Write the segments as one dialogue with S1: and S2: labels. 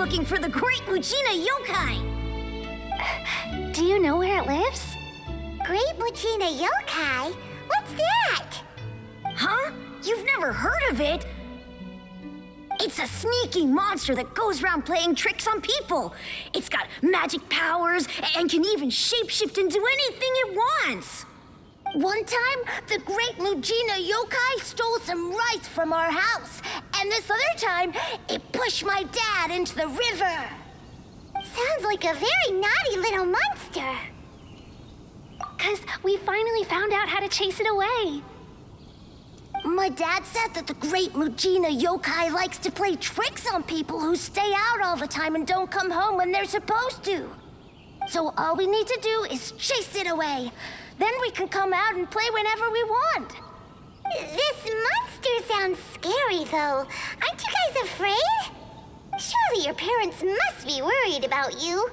S1: looking for the Great Mujina Yokai.
S2: Do you know where it lives?
S3: Great Mujina Yokai? What's that?
S1: Huh? You've never heard of it? It's a sneaky monster that goes around playing tricks on people. It's got magic powers and can even shapeshift into anything it wants.
S3: One time, the Great Mujina Yokai stole some rice from our house. And this other time, it pushed my dad into the river. Sounds like a very naughty little monster.
S2: 'Cause we finally found out how to chase it away.
S3: My dad said that the Great Mujina Yokai likes to play tricks on people who stay out all the time and don't come home when they're supposed to. So all we need to do is chase it away. Then we can come out and play whenever we want. This monster sounds scary, though. Aren't you guys afraid? Surely your parents must be worried about you.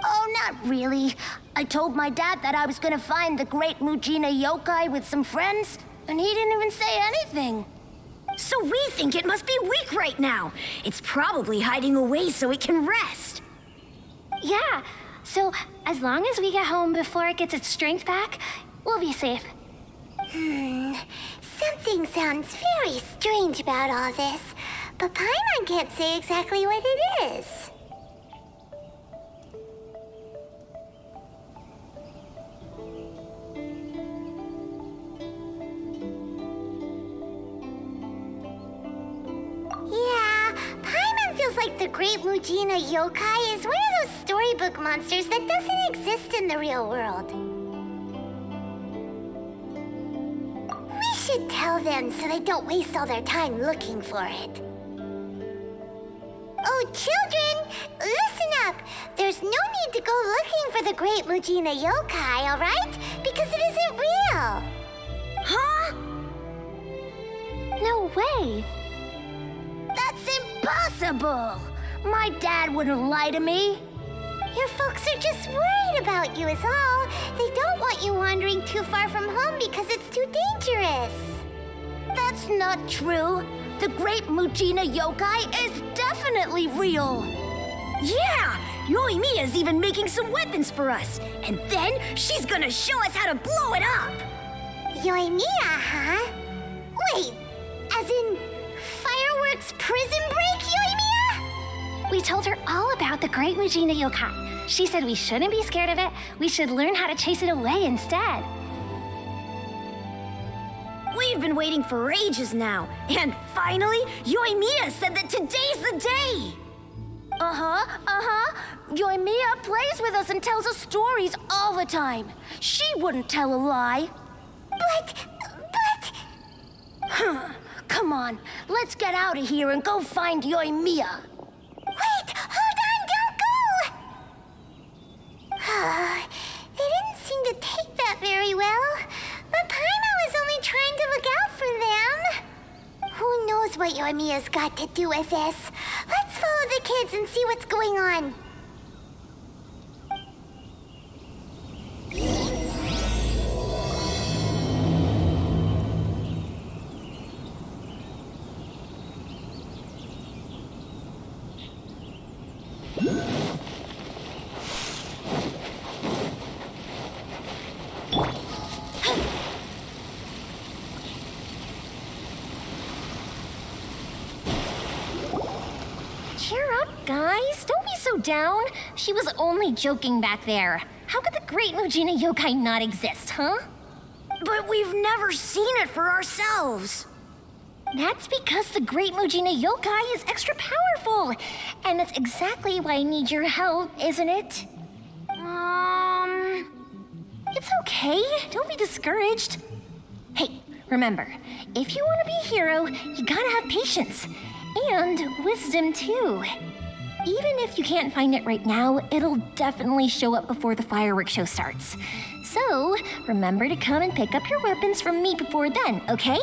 S3: Oh, not really. I told my dad that I was gonna find the Great Mujina Yokai with some friends, and he didn't even say anything.
S1: So we think it must be weak right now. It's probably hiding away so it can rest.
S2: Yeah, so as long as we get home before it gets its strength back, we'll be safe.
S3: Something sounds very strange about all this, but Paimon can't say exactly what it is. Yeah, Paimon feels like the Great Mujina Yokai is one of those storybook monsters that doesn't exist in the real world. We should tell them so they don't waste all their time looking for it. Oh, children, listen up. There's no need to go looking for the Great Mujina Yokai, all right? Because it isn't real.
S1: Huh?
S2: No way.
S3: That's impossible! My dad wouldn't lie to me. Your folks are just worried about you is all. They don't want you wandering too far from home because it's too dangerous. That's not true. The Great Mujina Yokai is definitely real.
S1: Yeah! Yoimiya's even making some weapons for us. And then she's gonna show us how to blow it up!
S3: Yoimiya, huh? Wait, as in fireworks prison break, Yoimiya?
S2: We told her all about the Great Mujina Yokai. She said we shouldn't be scared of it. We should learn how to chase it away instead.
S1: We've been waiting for ages now. And finally, Yoimiya said that today's the day!
S3: Yoimiya plays with us and tells us stories all the time. She wouldn't tell a lie. But... Come on, let's get out of here and go find Yoimiya. Wait, hold on, don't go! They didn't seem to take that very well. But Paimon was only trying to look out for them. Who knows what Yoimiya's got to do with this? Let's follow the kids and see what's going on.
S2: Cheer up, guys. Don't be so down. She was only joking back there. How could the Great Mujina Yokai not exist, huh?
S1: But we've never seen it for ourselves.
S2: That's because the Great Mujina Yokai is extra powerful. And that's exactly why I need your help, isn't it? It's okay. Don't be discouraged. Hey, remember, if you want to be a hero, you gotta have patience. And wisdom, too. Even if you can't find it right now, it'll definitely show up before the fireworks show starts. So, remember to come and pick up your weapons from me before then, okay?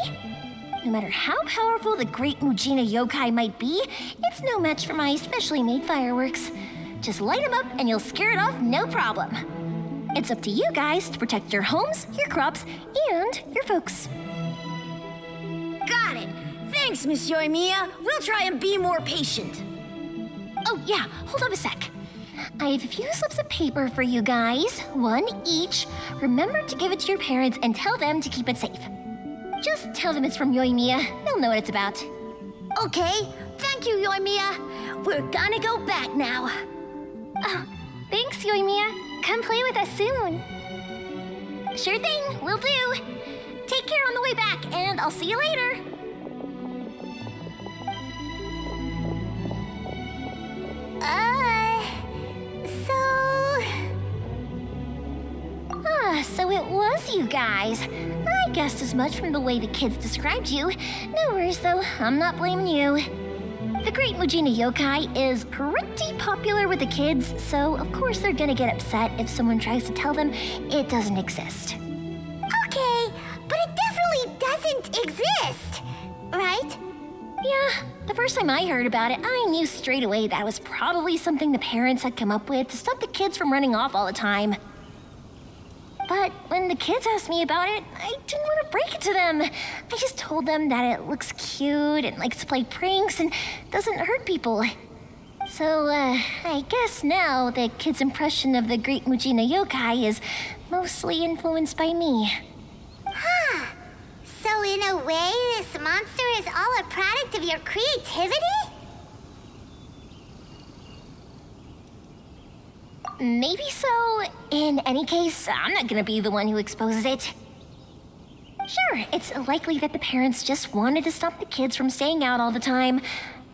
S2: No matter how powerful the Great Mujina Yokai might be, it's no match for my specially made fireworks. Just light them up and you'll scare it off no problem. It's up to you guys to protect your homes, your crops, and your folks.
S1: Got it. Thanks, Miss Yoimiya. We'll try and be more patient.
S2: Oh, yeah, hold up a sec. I have a few slips of paper for you guys, one each. Remember to give it to your parents and tell them to keep it safe. Just tell them it's from Yoimiya. They'll know what it's about.
S3: Okay, thank you, Yoimiya. We're gonna go back now.
S2: Oh, thanks, Yoimiya. Come play with us soon. Sure thing, will do. Take care on the way back, and I'll see you later. So it was you guys. I guessed as much from the way the kids described you. No worries, though. I'm not blaming you. The Great Mujina Yokai is pretty popular with the kids, so of course they're gonna get upset if someone tries to tell them it doesn't exist.
S3: Okay, but it definitely doesn't exist, right?
S2: Yeah, the first time I heard about it, I knew straight away that was probably something the parents had come up with to stop the kids from running off all the time. But when the kids asked me about it, I didn't want to break it to them. I just told them that it looks cute and likes to play pranks and doesn't hurt people. So, I guess now the kids' impression of the Great Mujina Yokai is mostly influenced by me.
S3: Huh. So in a way, this monster is all a product of your creativity?
S2: Maybe so. In any case, I'm not gonna be the one who exposes it. Sure, it's likely that the parents just wanted to stop the kids from staying out all the time,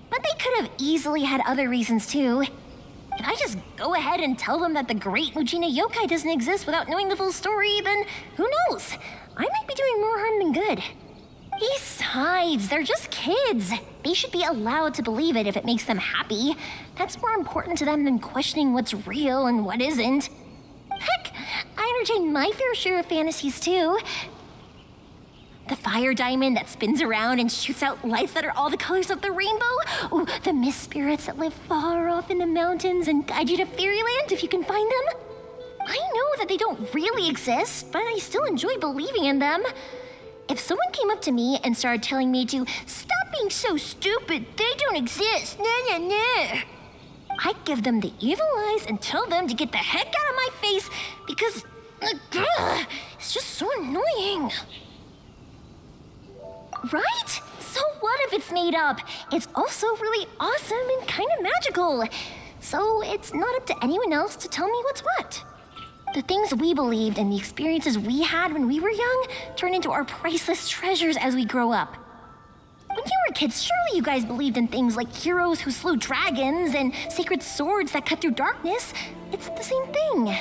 S2: but they could have easily had other reasons too. If I just go ahead and tell them that the Great Mujina Yokai doesn't exist without knowing the full story, then who knows? I might be doing more harm than good. Besides, they're just kids. They should be allowed to believe it if it makes them happy. That's more important to them than questioning what's real and what isn't. Heck, I entertain my fair share of fantasies too. The fire diamond that spins around and shoots out lights that are all the colors of the rainbow. Ooh, the mist spirits that live far off in the mountains and guide you to fairyland if you can find them. I know that they don't really exist, but I still enjoy believing in them. If someone came up to me and started telling me to stop being so stupid, they don't exist, I'd give them the evil eyes and tell them to get the heck out of my face because it's just so annoying. Right? So what if it's made up? It's also really awesome and kind of magical. So it's not up to anyone else to tell me what's what. The things we believed and the experiences we had when we were young turn into our priceless treasures as we grow up. When you were kids, surely you guys believed in things like heroes who slew dragons and sacred swords that cut through darkness. It's the same thing.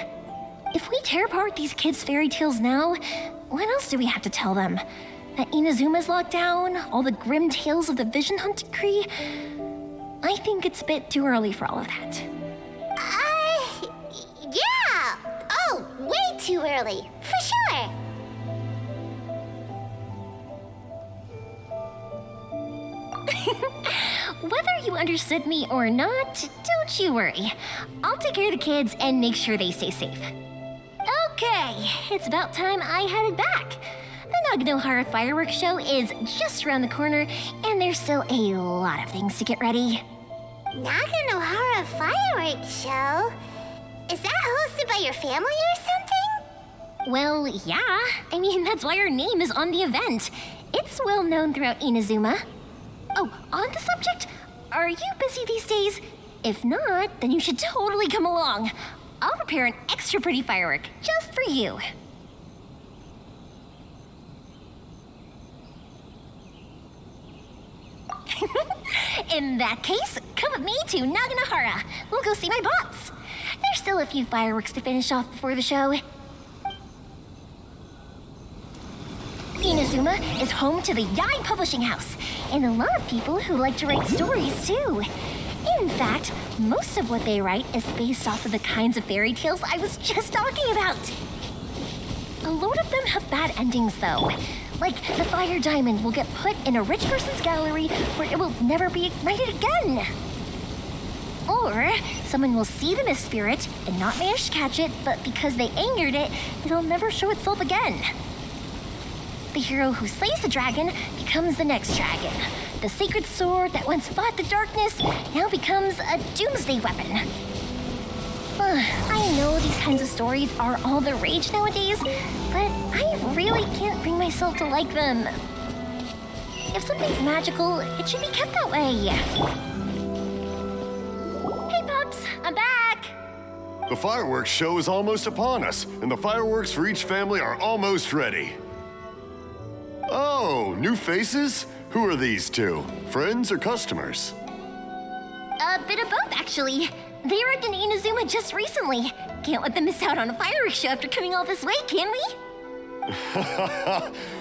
S2: If we tear apart these kids' fairy tales now, what else do we have to tell them? That Inazuma's locked down, all the grim tales of the Vision Hunt decree? I think it's a bit too early for all of that.
S3: Yeah! Oh, way too early, for sure!
S2: Whether you understood me or not, don't you worry. I'll take care of the kids and make sure they stay safe. Okay, it's about time I headed back. The Naganohara fireworks show is just around the corner, and there's still a lot of things to get ready.
S3: Naganohara fireworks show? Is that hosted by your family or something?
S2: Well, yeah. I mean, that's why our name is on the event. It's well known throughout Inazuma. Oh, on the subject, are you busy these days? If not, then you should totally come along. I'll prepare an extra pretty firework just for you. In that case, come with me to Naganohara. We'll go see my boss. There's still a few fireworks to finish off before the show. Inazuma is home to the Yai Publishing House, and a lot of people who like to write stories too. In fact, most of what they write is based off of the kinds of fairy tales I was just talking about. A lot of them have bad endings though. Like the fire diamond will get put in a rich person's gallery where it will never be ignited again. Or someone will see the mist spirit and not manage to catch it, but because they angered it, it'll never show itself again. The hero who slays the dragon becomes the next dragon. The sacred sword that once fought the darkness now becomes a doomsday weapon. I know these kinds of stories are all the rage nowadays, but I really can't bring myself to like them. If something's magical, it should be kept that way. Hey, Pops, I'm back.
S4: The fireworks show is almost upon us, and the fireworks for each family are almost ready. Oh, new faces? Who are these two? Friends or customers?
S2: A bit of both, actually. They arrived in Inazuma just recently. Can't let them miss out on a fireworks show after coming all this way, can we?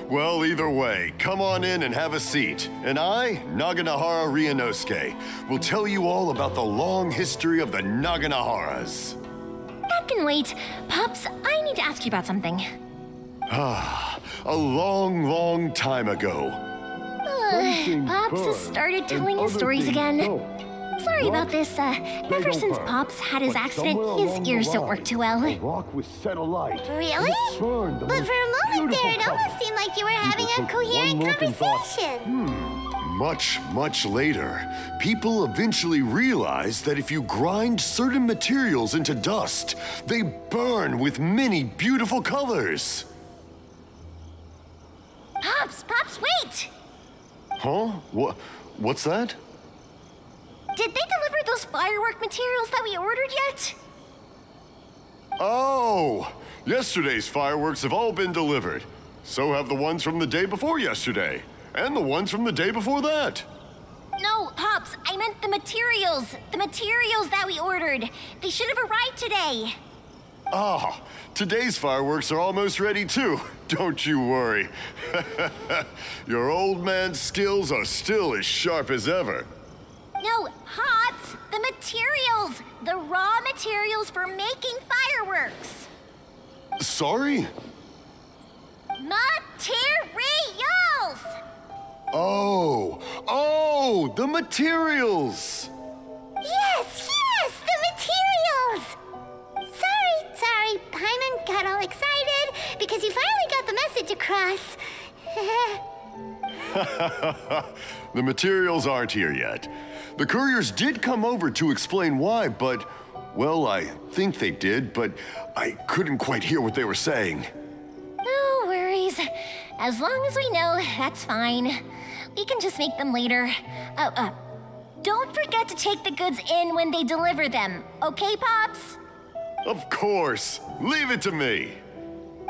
S4: Well, either way, come on in and have a seat. And I, Naganahara Ryunosuke, will tell you all about the long history of the Naganaharas.
S2: That can wait. Pops, I need to ask you about something.
S4: A long, long time ago.
S2: Pops has started telling his stories again. Sorry about this. Ever since Pops had his accident, his ears don't work too well.
S4: rock was set alight.
S3: Really? But for a moment there, it almost seemed like you were having a coherent conversation.
S4: Much, much later, people eventually realized that if you grind certain materials into dust, they burn with many beautiful colors.
S2: Pops, wait!
S4: Huh? What's that?
S2: Did they deliver those firework materials that we ordered yet?
S4: Oh! Yesterday's fireworks have all been delivered. So have the ones from the day before yesterday. And the ones from the day before that.
S2: No, Pops, I meant the materials. The materials that we ordered. They should have arrived today.
S4: Ah, today's fireworks are almost ready too. Don't you worry. Your old man's skills are still as sharp as ever.
S2: No, Pops, the materials. The raw materials for making fireworks.
S4: Sorry?
S2: Materials!
S4: Oh, the materials!
S3: Yes, the materials! Sorry, Paimon got all excited because you finally got the message across.
S4: The materials aren't here yet. The couriers did come over to explain why, but, well, I think they did, but I couldn't quite hear what they were saying.
S2: No worries. As long as we know, that's fine. We can just make them later. Don't forget to take the goods in when they deliver them, okay, Pops?
S4: Of course. Leave it to me.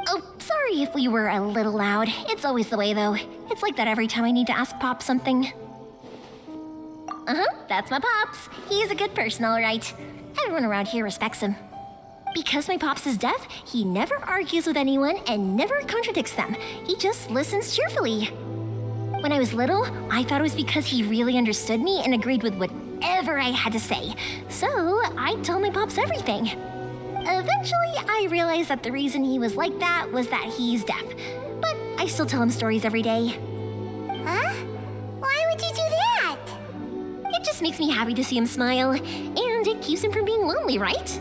S2: Oh, sorry if we were a little loud. It's always the way, though. It's like that every time I need to ask Pop something. That's my Pops. He's a good person, all right. Everyone around here respects him. Because my Pops is deaf, he never argues with anyone and never contradicts them. He just listens cheerfully. When I was little, I thought it was because he really understood me and agreed with whatever I had to say. So I told my Pops everything. Eventually, I realized that the reason he was like that was that he's deaf. But I still tell him stories every day.
S3: Huh? Why would you do that?
S2: It just makes me happy to see him smile, and it keeps him from being lonely, right?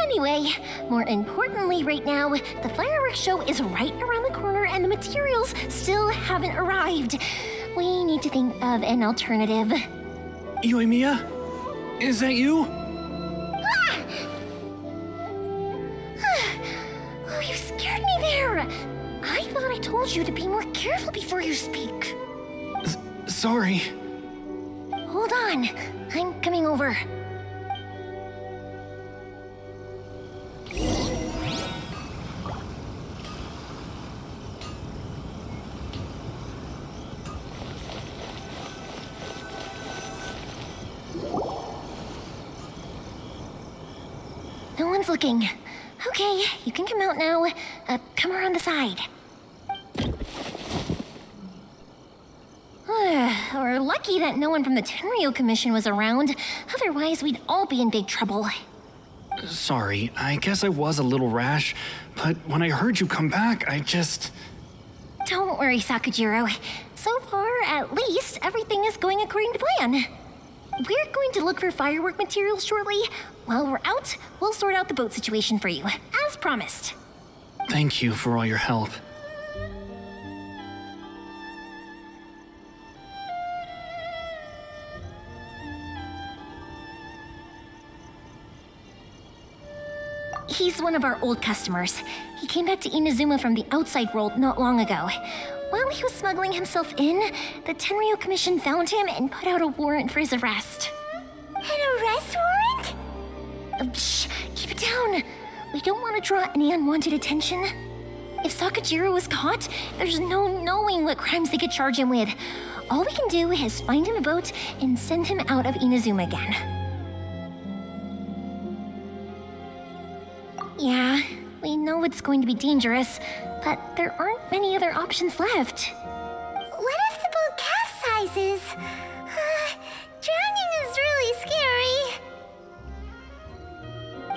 S2: Anyway, more importantly right now, the fireworks show is right around the corner and the materials still haven't arrived. We need to think of an alternative.
S5: Yoimiya? Is that you?
S2: Oh, you scared me there! I thought I told you to be more careful before you speak.
S5: Sorry.
S2: Hold on, I'm coming over. No one's looking. Okay, you can come out now. Come around the side. We're lucky that no one from the Tenryo Commission was around. Otherwise, we'd all be in big trouble.
S5: Sorry, I guess I was a little rash, but when I heard you come back, I just...
S2: Don't worry, Sakujiro. So far, at least, everything is going according to plan. We're going to look for firework materials shortly. While we're out, we'll sort out the boat situation for you, as promised.
S5: Thank you for all your help.
S2: He's one of our old customers. He came back to Inazuma from the outside world not long ago. While he was smuggling himself in, the Tenryo Commission found him and put out a warrant for his arrest.
S3: An arrest warrant?
S2: Shh, keep it down. We don't want to draw any unwanted attention. If Sakajiro was caught, there's no knowing what crimes they could charge him with. All we can do is find him a boat and send him out of Inazuma again. Yeah, we know it's going to be dangerous, but there aren't many other options left.
S3: What if the boat capsizes? Drowning is really scary.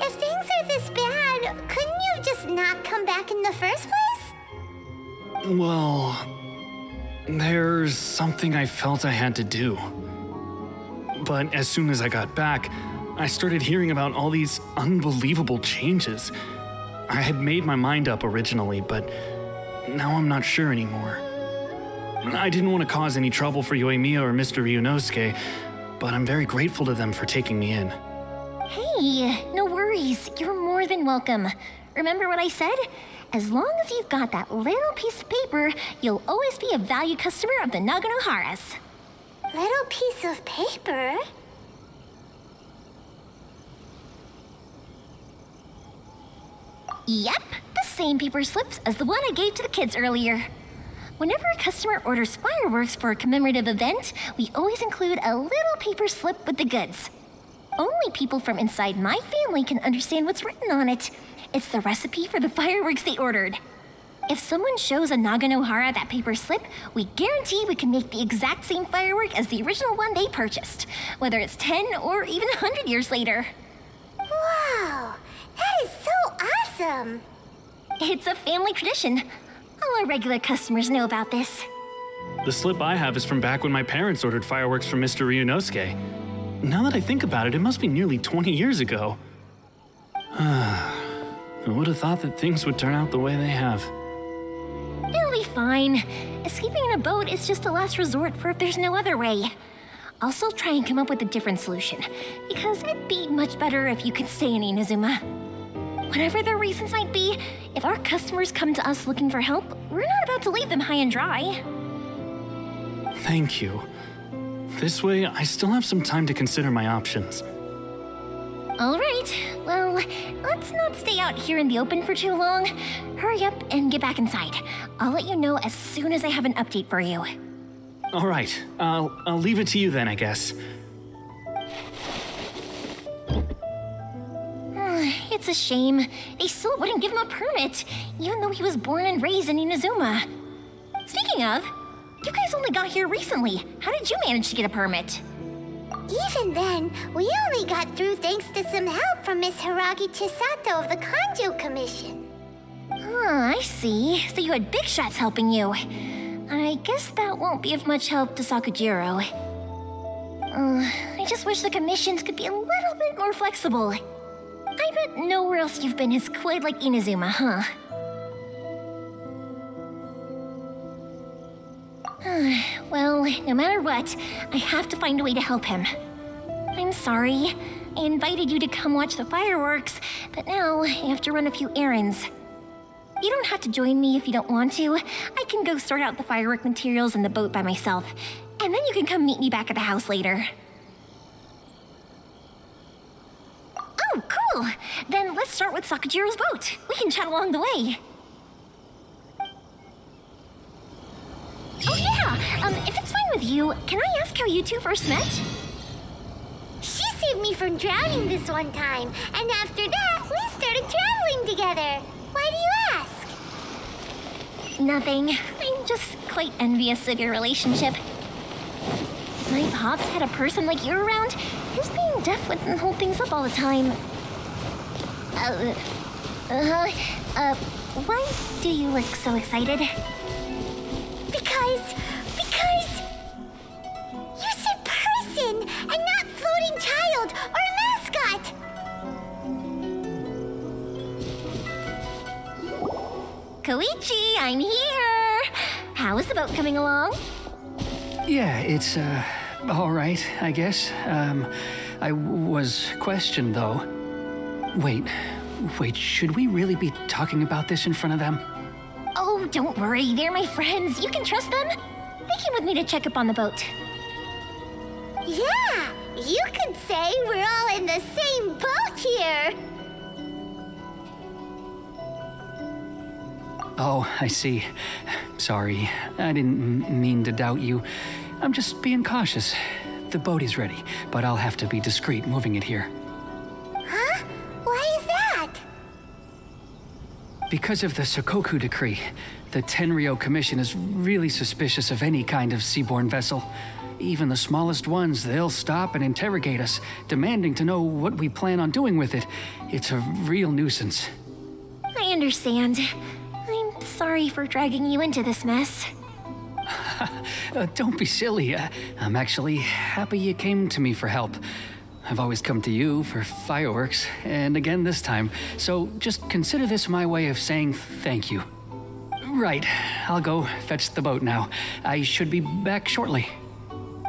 S3: If things are this bad, couldn't you just not come back in the first place?
S5: Well, there's something I felt I had to do. But as soon as I got back, I started hearing about all these unbelievable changes. I had made my mind up originally, but now I'm not sure anymore. I didn't want to cause any trouble for Yoimiya or Mr. Ryunosuke, but I'm very grateful to them for taking me in.
S2: Hey, no worries. You're more than welcome. Remember what I said? As long as you've got that little piece of paper, you'll always be a valued customer of the Naganoharas.
S3: Little piece of paper?
S2: Yep, the same paper slips as the one I gave to the kids earlier. Whenever a customer orders fireworks for a commemorative event, we always include a little paper slip with the goods. Only people from inside my family can understand what's written on it. It's the recipe for the fireworks they ordered. If someone shows a Naganohara that paper slip, we guarantee we can make the exact same firework as the original one they purchased, whether it's 10 or even 100 years later.
S3: Wow, that is so awesome.
S2: It's a family tradition. All our regular customers know about this.
S5: The slip I have is from back when my parents ordered fireworks from Mr. Ryunosuke. Now that I think about it, it must be nearly 20 years ago. I would have thought that things would turn out the way they have.
S2: It'll be fine. Escaping in a boat is just a last resort for if there's no other way. I'll still try and come up with a different solution, because it'd be much better if you could stay in Inazuma. Whatever their reasons might be, if our customers come to us looking for help, we're not about to leave them high and dry.
S5: Thank you. This way, I still have some time to consider my options.
S2: All right, well, let's not stay out here in the open for too long. Hurry up and get back inside. I'll let you know as soon as I have an update for you.
S5: All right, I'll leave it to you then, I guess.
S2: It's a shame. They still wouldn't give him a permit, even though he was born and raised in Inazuma. Speaking of, you guys only got here recently. How did you manage to get a permit?
S3: Even then, we only got through thanks to some help from Miss Hiragi Chisato of the Kanjo Commission.
S2: I see. So you had big shots helping you. I guess that won't be of much help to Sakajiro. I just wish the commissions could be a little bit more flexible. I bet nowhere else you've been is quite like Inazuma, huh? Well, no matter what, I have to find a way to help him. I'm sorry. I invited you to come watch the fireworks, but now I have to run a few errands. You don't have to join me if you don't want to. I can go sort out the firework materials in the boat by myself, and then you can come meet me back at the house later. Oh, cool! Then let's start with Sakajiro's boat. We can chat along the way. Oh yeah! If it's fine with you, can I ask how you two first met?
S3: She saved me from drowning this one time, and after that, we started traveling together. Why do you ask?
S2: Nothing. I'm just quite envious of your relationship. If my pops had a person like you around, his being deaf wouldn't hold things up all the time. Why do you look so excited?
S3: Because you said person and not floating child or mascot.
S2: Koichi, I'm here! How is the boat coming along?
S6: Yeah, it's, all right, I guess. I was questioned, though. Wait, Wait, should we really be talking about this in front of them?
S2: Oh, don't worry. They're my friends. You can trust them. They came with me to check up on the boat.
S3: Yeah, you could say we're all in the same boat here.
S6: Oh, I see. Sorry, I didn't mean to doubt you. I'm just being cautious. The boat is ready, but I'll have to be discreet moving it here.
S3: Huh? Why is that?
S6: Because of the Sokoku decree, the Tenryo Commission is really suspicious of any kind of seaborne vessel. Even the smallest ones, they'll stop and interrogate us, demanding to know what we plan on doing with it. It's a real nuisance.
S2: I understand. I'm sorry for dragging you into this mess.
S6: Don't be silly. I'm actually happy you came to me for help. I've always come to you for fireworks, and again this time, so just consider this my way of saying thank you. Right, I'll go fetch the boat now. I should be back shortly.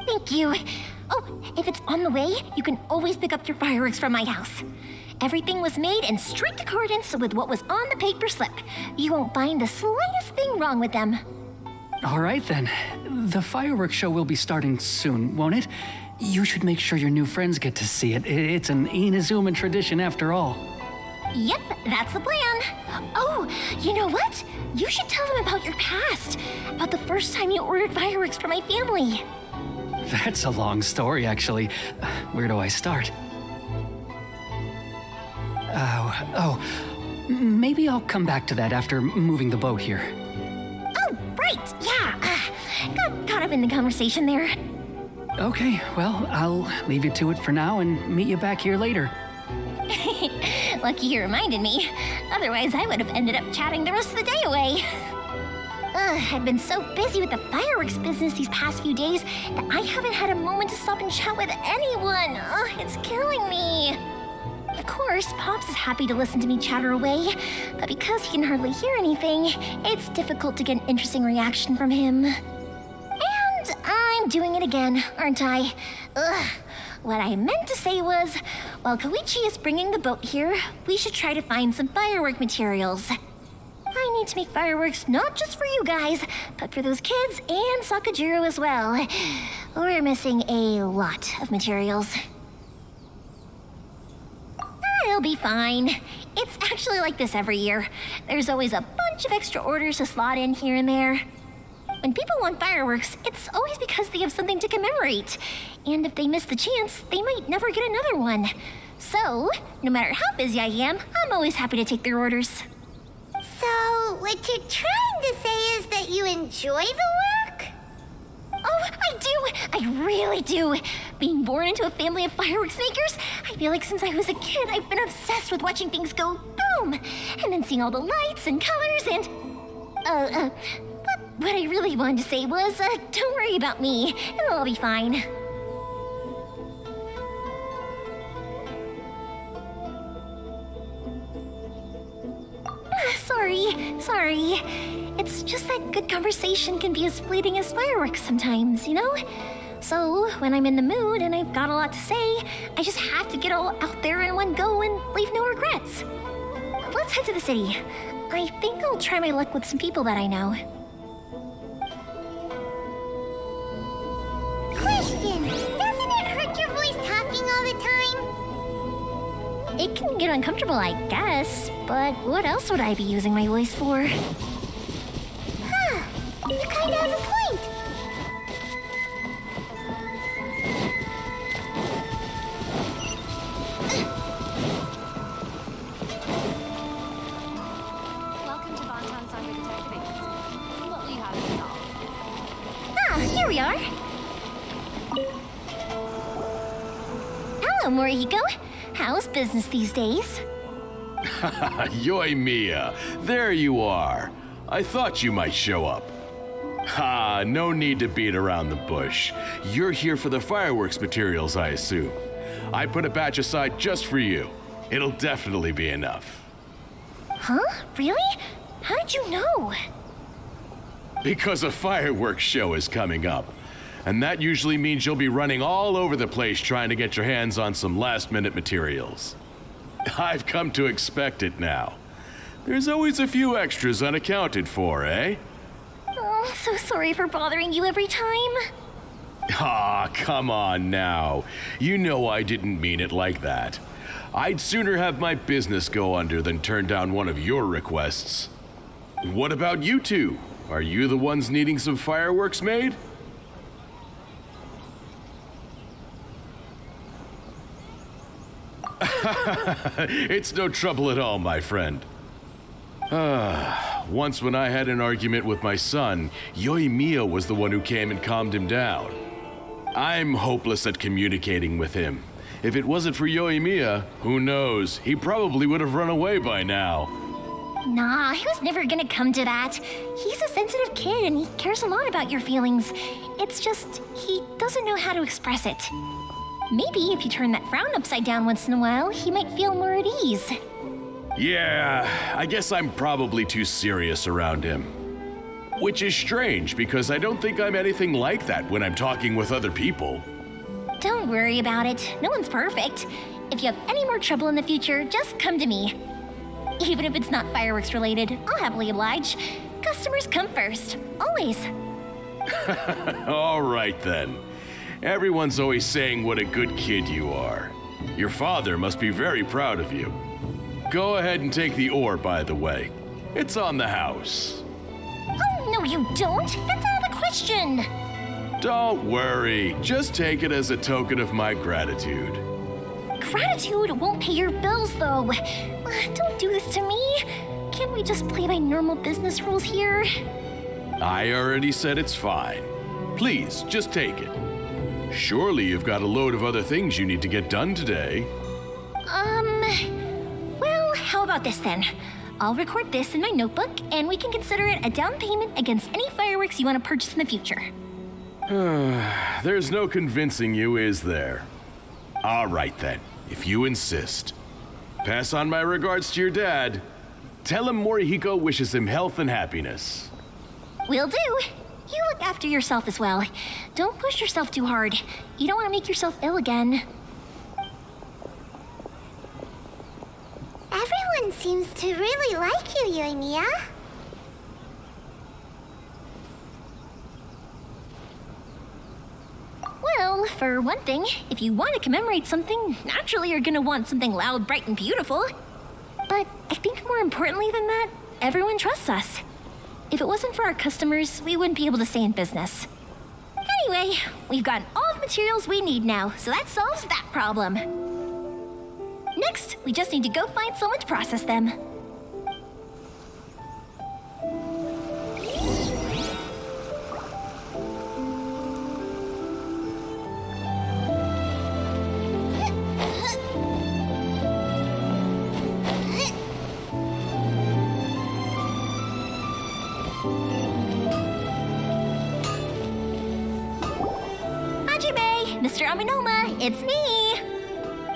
S2: Thank you. Oh, if it's on the way, you can always pick up your fireworks from my house. Everything was made in strict accordance with what was on the paper slip. You won't find the slightest thing wrong with them.
S6: All right then. The fireworks show will be starting soon, won't it? You should make sure your new friends get to see it. It's an Inazuma tradition after all.
S2: Yep, that's the plan. Oh, you know what? You should tell them about your past. About the first time you ordered fireworks for my family.
S6: That's a long story, actually. Where do I start? Maybe I'll come back to that after moving the boat here.
S2: Oh, right, yeah. Got caught up in the conversation there.
S6: Okay, well, I'll leave you to it for now and meet you back here later.
S2: Lucky you reminded me. Otherwise, I would have ended up chatting the rest of the day away. I've been so busy with the fireworks business these past few days that I haven't had a moment to stop and chat with anyone. It's killing me. Of course, Pops is happy to listen to me chatter away, but because he can hardly hear anything, it's difficult to get an interesting reaction from him. And I'm doing it again, aren't I? What I meant to say was, while Koichi is bringing the boat here, we should try to find some firework materials. I need to make fireworks not just for you guys, but for those kids and Sakajiro as well. We're missing a lot of materials. It'll be fine. It's actually like this every year. There's always a bunch of extra orders to slot in here and there. When people want fireworks, it's always because they have something to commemorate. And if they miss the chance, they might never get another one. So, no matter how busy I am, I'm always happy to take their orders.
S3: So, what you're trying to say is that you enjoy the work?
S2: Oh, I do! I really do! Being born into a family of fireworks makers, I feel like since I was a kid, I've been obsessed with watching things go boom! And then seeing all the lights and colors and... But what I really wanted to say was, don't worry about me. It'll all be fine. Sorry. It's just that good conversation can be as fleeting as fireworks sometimes, you know? So, when I'm in the mood and I've got a lot to say, I just have to get all out there in one go and leave no regrets. Let's head to the city. I think I'll try my luck with some people that I know.
S3: Question, doesn't it hurt your voice talking all the time?
S2: It can get uncomfortable, I guess, but what else would I be using my voice for?
S3: Huh, you kinda have a point.
S7: Welcome to Bonton Cyber Detective Agency. What will you have to solve?
S2: Ah, here we are. Hello, Morihiko. How's business these days?
S8: Yoimiya, there you are. I thought you might show up. Ha, no need to beat around the bush. You're here for the fireworks materials, I assume. I put a batch aside just for you. It'll definitely be enough.
S2: Huh? Really? How did you know?
S8: Because a fireworks show is coming up. And that usually means you'll be running all over the place trying to get your hands on some last-minute materials. I've come to expect it now. There's always a few extras unaccounted for, eh?
S2: Oh, I'm so sorry for bothering you every time.
S8: Ah, come on now. You know I didn't mean it like that. I'd sooner have my business go under than turn down one of your requests. What about you two? Are you the ones needing some fireworks made? It's no trouble at all, my friend. Once when I had an argument with my son, Yoimiya was the one who came and calmed him down. I'm hopeless at communicating with him. If it wasn't for Yoimiya, who knows, he probably would have run away by now.
S2: Nah, he was never gonna come to that. He's a sensitive kid and he cares a lot about your feelings. It's just, he doesn't know how to express it. Maybe if you turn that frown upside down once in a while, he might feel more at ease.
S8: Yeah, I guess I'm probably too serious around him. Which is strange, because I don't think I'm anything like that when I'm talking with other people.
S2: Don't worry about it. No one's perfect. If you have any more trouble in the future, just come to me. Even if it's not fireworks related, I'll happily oblige. Customers come first, always.
S8: All right then. Everyone's always saying what a good kid you are. Your father must be very proud of you. Go ahead and take the ore, by the way. It's on the house.
S2: Oh, no you don't. That's out of the question.
S8: Don't worry. Just take it as a token of my gratitude.
S2: Gratitude won't pay your bills, though. Don't do this to me. Can't we just play by normal business rules here?
S8: I already said it's fine. Please, just take it. Surely you've got a load of other things you need to get done today.
S2: Well, how about this then? I'll record this in my notebook, and we can consider it a down payment against any fireworks you want to purchase in the future.
S8: There's no convincing you, is there? All right then, if you insist. Pass on my regards to your dad. Tell him Morihiko wishes him health and happiness.
S2: Will do. You look after yourself as well. Don't push yourself too hard. You don't want to make yourself ill again.
S3: Everyone seems to really like you, Yoimiya.
S2: Well, for one thing, if you want to commemorate something, naturally you're gonna want something loud, bright, and beautiful. But I think more importantly than that, everyone trusts us. If it wasn't for our customers, we wouldn't be able to stay in business. Anyway, we've gotten all the materials we need now, so that solves that problem. Next, we just need to go find someone to process them. Mr. Aminoma, it's me!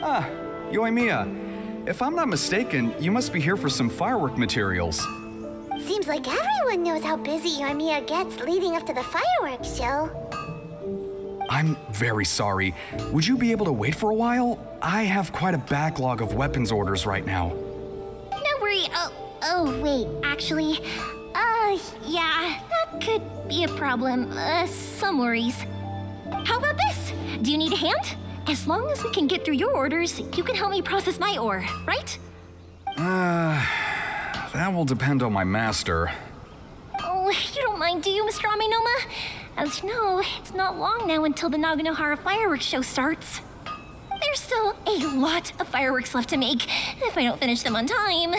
S9: Ah, Yoimiya. If I'm not mistaken, you must be here for some firework materials.
S3: Seems like everyone knows how busy Yoimiya gets leading up to the fireworks show.
S9: I'm very sorry. Would you be able to wait for a while? I have quite a backlog of weapons orders right now.
S2: No worry. Oh, wait, actually, yeah, that could be a problem. Some worries. How about this? Do you need a hand? As long as we can get through your orders, you can help me process my ore, right?
S9: That will depend on my master.
S2: Oh, you don't mind, do you, Mr. Aminoma? As you know, it's not long now until the Naganohara fireworks show starts. There's still a lot of fireworks left to make, if I don't finish them on time.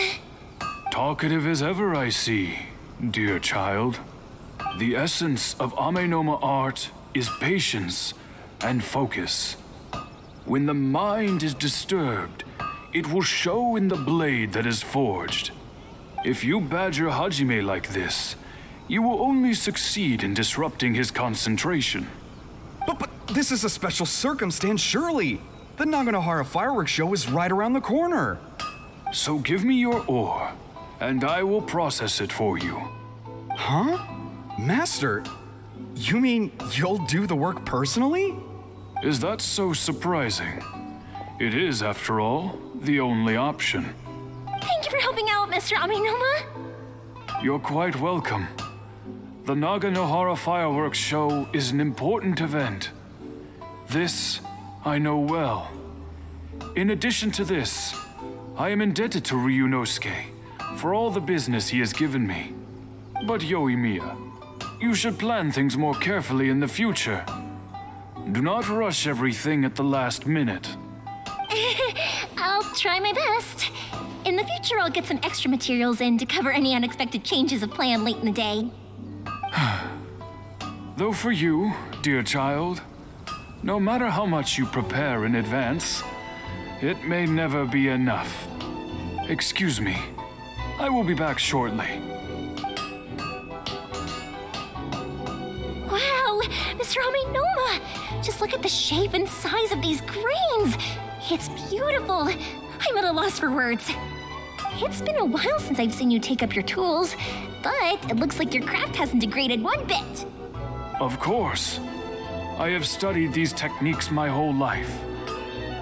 S10: Talkative as ever, I see, dear child. The essence of Amenoma art is patience and focus. When the mind is disturbed, it will show in the blade that is forged. If you badger Hajime like this, you will only succeed in disrupting his concentration.
S9: But this is a special circumstance, surely. The Naganohara fireworks show is right around the corner.
S10: So give me your ore, and I will process it for you.
S9: Huh? Master, you mean you'll do the work personally?
S10: Is that so surprising? It is, after all, the only option.
S2: Thank you for helping out, Mr. Aminoma.
S10: You're quite welcome. The Naganohara Fireworks Show is an important event. This I know well. In addition to this, I am indebted to Ryunosuke for all the business he has given me. But Yoimiya, you should plan things more carefully in the future. Do not rush everything at the last minute.
S2: I'll try my best. In the future, I'll get some extra materials in to cover any unexpected changes of plan late in the day.
S10: Though for you, dear child, no matter how much you prepare in advance, it may never be enough. Excuse me. I will be back shortly.
S2: Wow, Mr. Aminoma! Just look at the shape and size of these grains. It's beautiful. I'm at a loss for words. It's been a while since I've seen you take up your tools, but it looks like your craft hasn't degraded one bit.
S10: Of course. I have studied these techniques my whole life.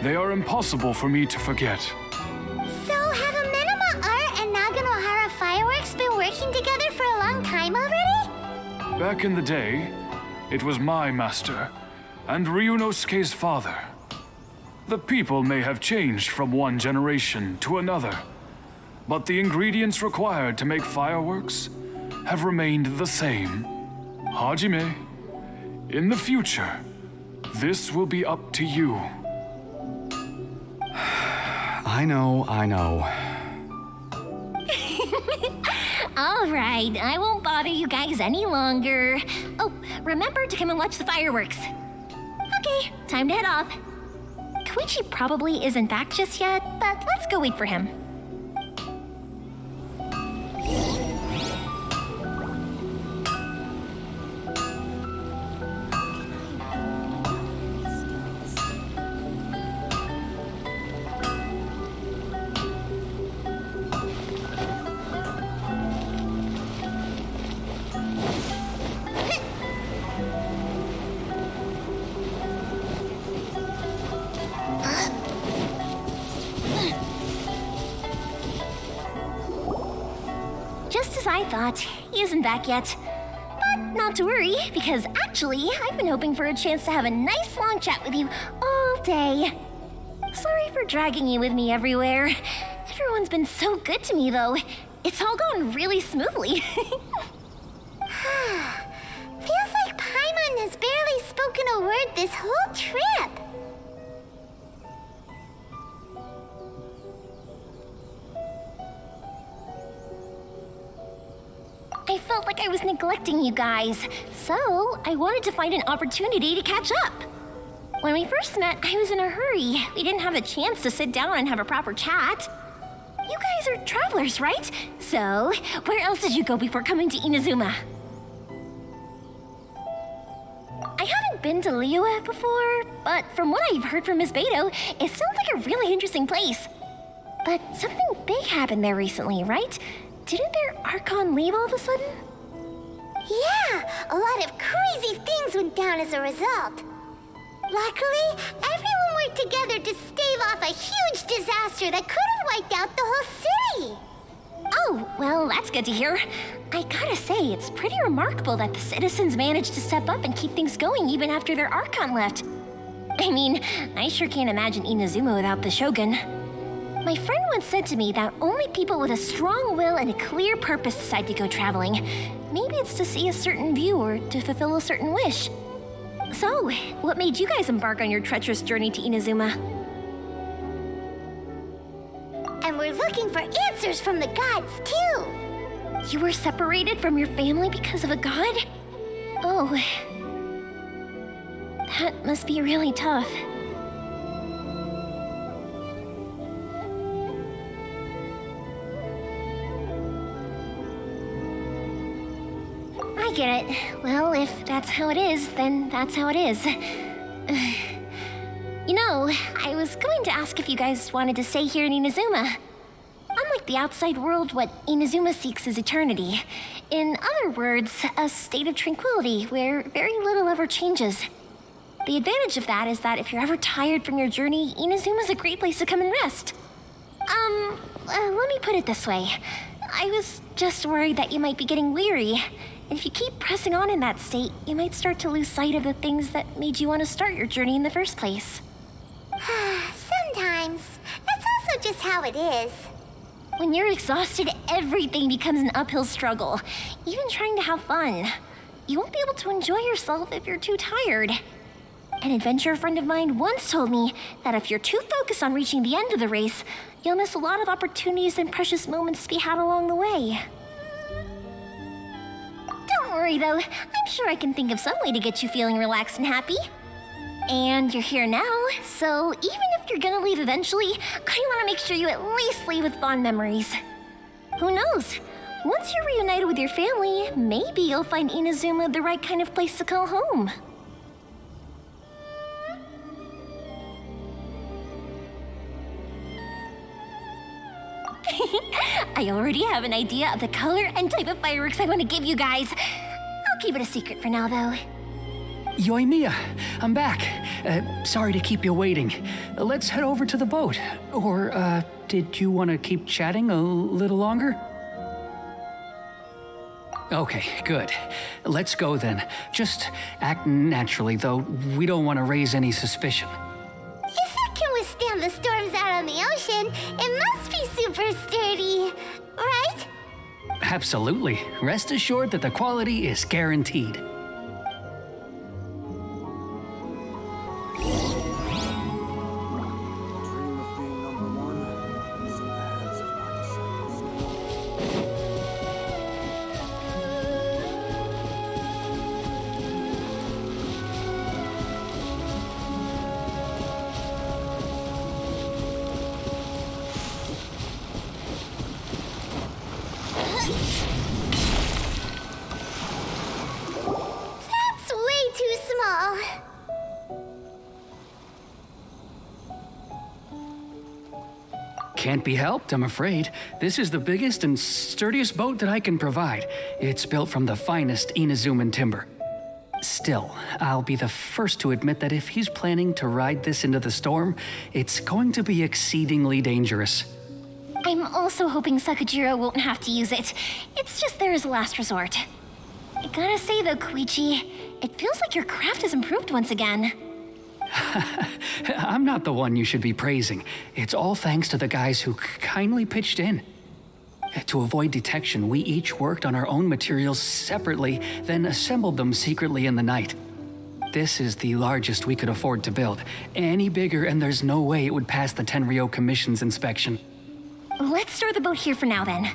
S10: They are impossible for me to forget.
S3: So have Amenoma Art and Naganohara Fireworks been working together for a long time already?
S10: Back in the day, it was my master and Ryunosuke's father. The people may have changed from one generation to another, but the ingredients required to make fireworks have remained the same. Hajime, in the future, this will be up to you.
S9: I know.
S2: All right, I won't bother you guys any longer. Oh, remember to come and watch the fireworks. Okay, time to head off. Koichi probably isn't back just yet, but let's go wait for him. Just as I thought, he isn't back yet. But not to worry, because actually, I've been hoping for a chance to have a nice long chat with you all day. Sorry for dragging you with me everywhere. Everyone's been so good to me, though. It's all gone really smoothly.
S3: Feels like Paimon has barely spoken a word this whole trip.
S2: I felt like I was neglecting you guys, so I wanted to find an opportunity to catch up. When we first met, I was in a hurry. We didn't have a chance to sit down and have a proper chat. You guys are travelers, right? So, where else did you go before coming to Inazuma? I haven't been to Liyue before, but from what I've heard from Miss Beto, it sounds like a really interesting place. But something big happened there recently, right? Didn't their Archon leave all of a sudden?
S3: Yeah, a lot of crazy things went down as a result. Luckily, everyone worked together to stave off a huge disaster that could have wiped out the whole city.
S2: Oh, well, that's good to hear. I gotta say, it's pretty remarkable that the citizens managed to step up and keep things going even after their Archon left. I mean, I sure can't imagine Inazuma without the Shogun. My friend once said to me that only people with a strong will and a clear purpose decide to go traveling. Maybe it's to see a certain view or to fulfill a certain wish. So, what made you guys embark on your treacherous journey to Inazuma?
S3: And we're looking for answers from the gods, too.
S2: You were separated from your family because of a god? Oh. That must be really tough. I get it. Well, if that's how it is, then that's how it is. You know, I was going to ask if you guys wanted to stay here in Inazuma. Unlike the outside world, what Inazuma seeks is eternity. In other words, a state of tranquility where very little ever changes. The advantage of that is that if you're ever tired from your journey, Inazuma's a great place to come and rest. Let me put it this way. I was just worried that you might be getting weary. And if you keep pressing on in that state, you might start to lose sight of the things that made you want to start your journey in the first place.
S3: Sometimes. That's also just how it is.
S2: When you're exhausted, everything becomes an uphill struggle, even trying to have fun. You won't be able to enjoy yourself if you're too tired. An adventurer friend of mine once told me that if you're too focused on reaching the end of the race, you'll miss a lot of opportunities and precious moments to be had along the way. Don't worry though, I'm sure I can think of some way to get you feeling relaxed and happy. And you're here now, so even if you're gonna leave eventually, I want to make sure you at least leave with fond memories. Who knows? Once you're reunited with your family, maybe you'll find Inazuma the right kind of place to call home. I already have an idea of the color and type of fireworks I want to give you guys. I'll keep it a secret for now, though.
S6: Yoimiya, I'm back. Sorry to keep you waiting. Let's head over to the boat. Or, did you want to keep chatting a little longer? Okay, good. Let's go then. Just act naturally, though. We don't want to raise any suspicion.
S3: If it can withstand the storms out on the ocean, it must be super sturdy, right?
S6: Absolutely. Rest assured that the quality is guaranteed.
S3: That's way too small.
S6: Can't be helped, I'm afraid. This is the biggest and sturdiest boat that I can provide. It's built from the finest Inazuman timber. Still, I'll be the first to admit that if he's planning to ride this into the storm, it's going to be exceedingly dangerous.
S2: I'm also hoping Sakajiro won't have to use it. It's just there as a last resort. I gotta say though, Koichi, it feels like your craft has improved once again.
S6: I'm not the one you should be praising. It's all thanks to the guys who kindly pitched in. To avoid detection, we each worked on our own materials separately, then assembled them secretly in the night. This is the largest we could afford to build. Any bigger and there's no way it would pass the Tenryou Commission's inspection.
S2: Let's store the boat here for now then.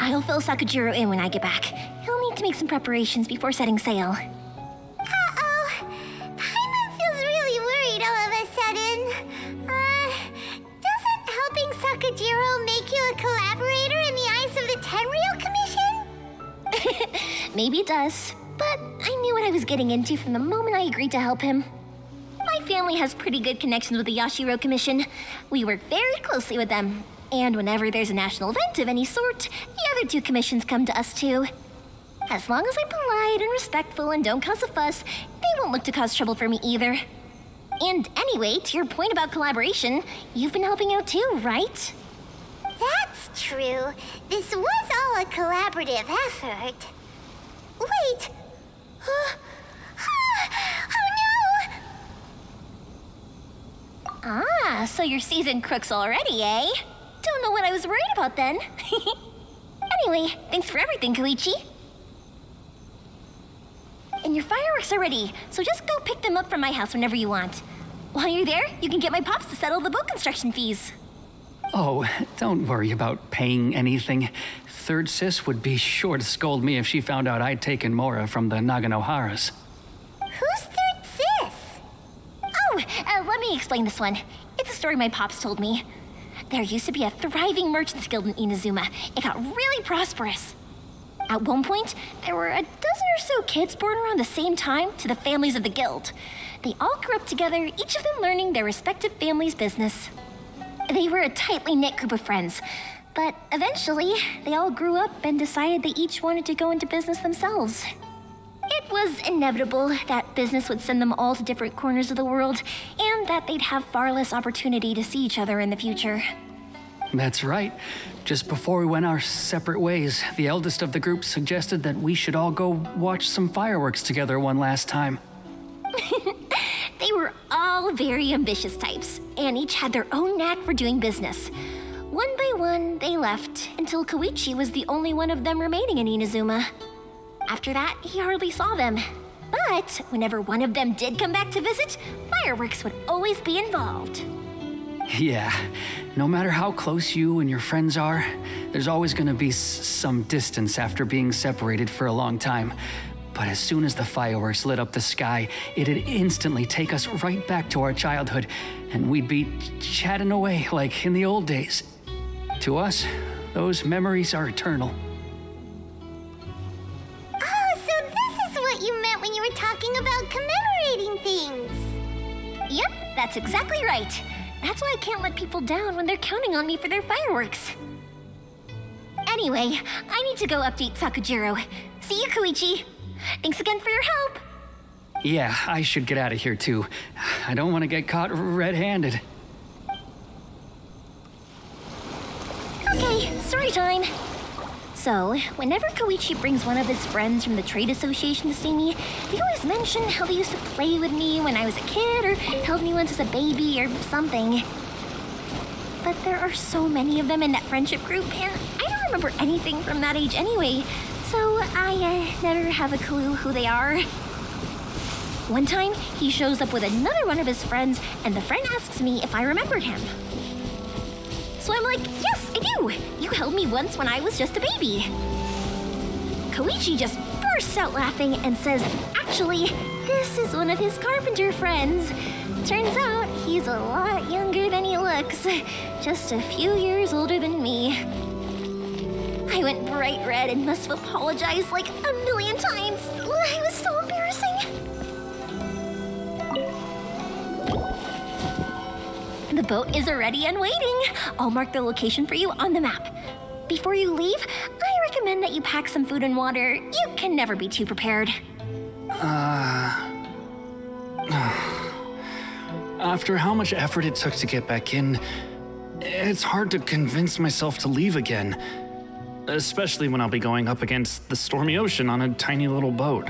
S2: I'll fill Sakajiro in when I get back. He'll need to make some preparations before setting sail.
S3: Uh-oh. Paimon feels really worried all of a sudden. Doesn't helping Sakajiro make you a collaborator in the eyes of the Tenryou Commission?
S2: Maybe it does, but I knew what I was getting into from the moment I agreed to help him. My family has pretty good connections with the Yashiro Commission. We work very closely with them. And whenever there's a national event of any sort, the other two commissions come to us too. As long as I'm polite and respectful and don't cause a fuss, they won't look to cause trouble for me either. And anyway, to your point about collaboration, you've been helping out too, right?
S3: That's true. This was all a collaborative effort. Wait. Oh no!
S2: Ah, so you're seasoned crooks already, eh? Don't know what I was worried about then. Anyway, thanks for everything, Koichi. And your fireworks are ready, so just go pick them up from my house whenever you want. While you're there, you can get my pops to settle the boat construction fees.
S6: Oh, don't worry about paying anything. Third Sis would be sure to scold me if she found out I'd taken Mora from the Naganoharas.
S3: Who's Third Sis?
S2: Oh, let me explain this one. It's a story my pops told me. There used to be a thriving merchants guild in Inazuma. It got really prosperous. At one point, there were a dozen or so kids born around the same time to the families of the guild. They all grew up together, each of them learning their respective family's business. They were a tightly knit group of friends, but eventually, they all grew up and decided they each wanted to go into business themselves. It was inevitable that business would send them all to different corners of the world, and that they'd have far less opportunity to see each other in the future.
S6: That's right. Just before we went our separate ways, the eldest of the group suggested that we should all go watch some fireworks together one last time.
S2: They were all very ambitious types, and each had their own knack for doing business. One by one, they left, until Koichi was the only one of them remaining in Inazuma. After that, he hardly saw them. But whenever one of them did come back to visit, fireworks would always be involved.
S6: Yeah, no matter how close you and your friends are, there's always gonna be some distance after being separated for a long time. But as soon as the fireworks lit up the sky, it'd instantly take us right back to our childhood, and we'd be chatting away like in the old days. To us, those memories are eternal.
S3: Oh, so this is what you meant when you were talking about commemorating things.
S2: Yep, that's exactly right. That's why I can't let people down when they're counting on me for their fireworks. Anyway, I need to go update Sakujiro. See you, Koichi. Thanks again for your help.
S6: Yeah, I should get out of here too. I don't want to get caught red-handed.
S2: Okay, story time. So, whenever Koichi brings one of his friends from the trade association to see me, they always mention how they used to play with me when I was a kid or held me once as a baby or something. But there are so many of them in that friendship group, and I don't remember anything from that age anyway, so I never have a clue who they are. One time, he shows up with another one of his friends, and the friend asks me if I remembered him. So I'm like, yes, I do. You held me once when I was just a baby. Koichi just bursts out laughing and says, actually, this is one of his carpenter friends. Turns out he's a lot younger than he looks. Just a few years older than me. I went bright red and must have apologized like a million times. It was so embarrassing. The boat is ready and waiting. I'll mark the location for you on the map. Before you leave, I recommend that you pack some food and water. You can never be too prepared.
S5: After how much effort it took to get back in, it's hard to convince myself to leave again. Especially when I'll be going up against the stormy ocean on a tiny little boat.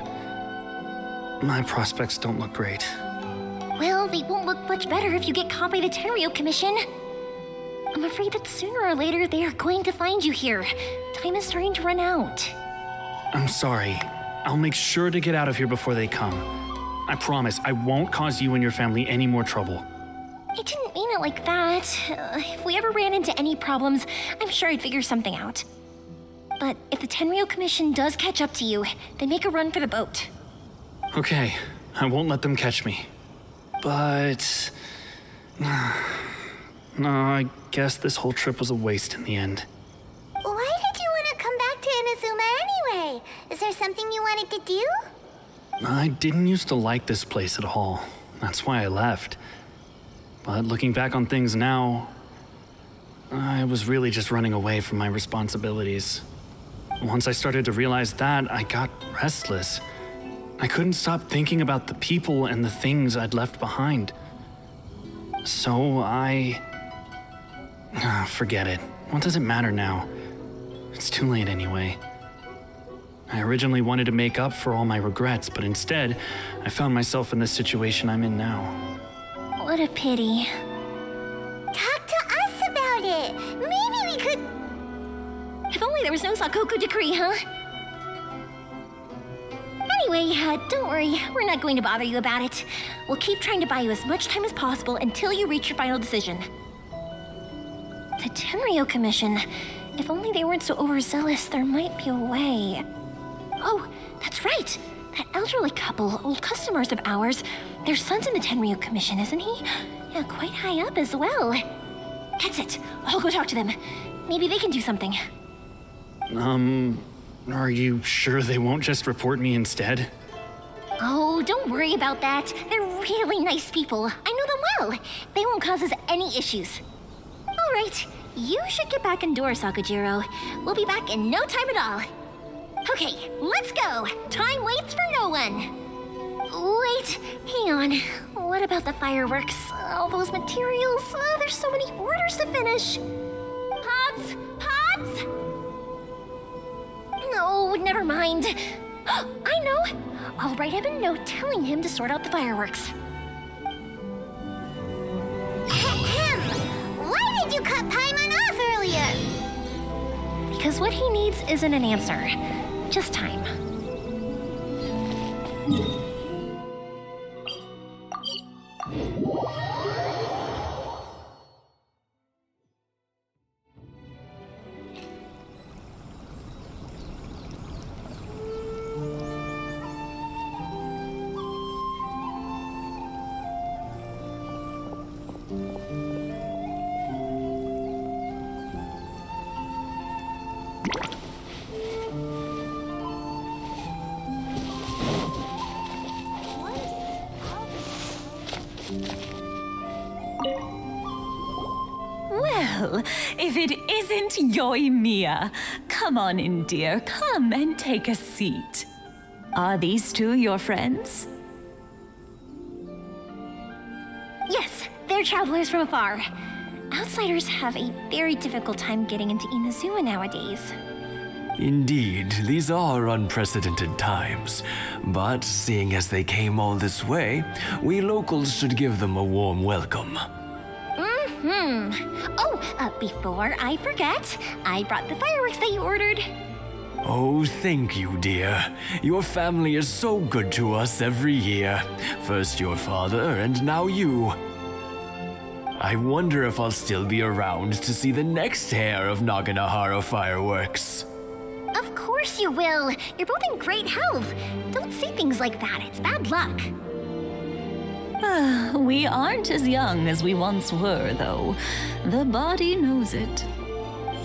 S5: My prospects don't look great.
S2: Well, they won't look much better if you get caught by the Tenryou Commission. I'm afraid that sooner or later they are going to find you here. Time is starting to run out.
S5: I'm sorry. I'll make sure to get out of here before they come. I promise I won't cause you and your family any more trouble.
S2: I didn't mean it like that. If we ever ran into any problems, I'm sure I'd figure something out. But if the Tenryou Commission does catch up to you, then make a run for the boat.
S5: Okay, I won't let them catch me. But... no, I guess this whole trip was a waste in the end.
S3: Why did you want to come back to Inazuma anyway? Is there something you wanted to do?
S5: I didn't used to like this place at all. That's why I left. But looking back on things now, I was really just running away from my responsibilities. Once I started to realize that, I got restless. I couldn't stop thinking about the people and the things I'd left behind. So forget it. What does it matter now? It's too late anyway. I originally wanted to make up for all my regrets, but instead, I found myself in the situation I'm in now.
S2: What a pity.
S3: Talk to us about it. Maybe we could...
S2: If only there was no Sakoku decree, huh? Anyway, don't worry. We're not going to bother you about it. We'll keep trying to buy you as much time as possible until you reach your final decision. The Tenryou Commission. If only they weren't so overzealous, there might be a way. Oh, that's right. That elderly couple, old customers of ours, their son's in the Tenryou Commission, isn't he? Yeah, quite high up as well. That's it. I'll go talk to them. Maybe they can do something.
S5: Are you sure they won't just report me instead?
S2: Oh, don't worry about that. They're really nice people. I know them well. They won't cause us any issues. All right, you should get back indoors, Sakujiro. We'll be back in no time at all. Okay, let's go. Time waits for no one. Wait, hang on. What about the fireworks? All those materials? There's so many orders to finish. Pods! Pods! No, never mind. I know. I'll write him a note telling him to sort out the fireworks.
S3: Ahem. Why did you cut Paimon off earlier?
S2: Because what he needs isn't an answer, just time.
S11: Well, if it isn't Yoimiya, come on in, dear. Come and take a seat. Are these two your friends?
S2: Yes, they're travelers from afar. Outsiders have a very difficult time getting into Inazuma nowadays.
S12: Indeed, these are unprecedented times. But seeing as they came all this way, we locals should give them a warm welcome.
S2: Oh, before I forget, I brought the fireworks that you ordered.
S12: Oh, thank you, dear. Your family is so good to us every year. First your father, and now you. I wonder if I'll still be around to see the next hair of Naganahara fireworks.
S2: Of course you will. You're both in great health. Don't say things like that. It's bad luck.
S11: We aren't as young as we once were, though. The body knows it.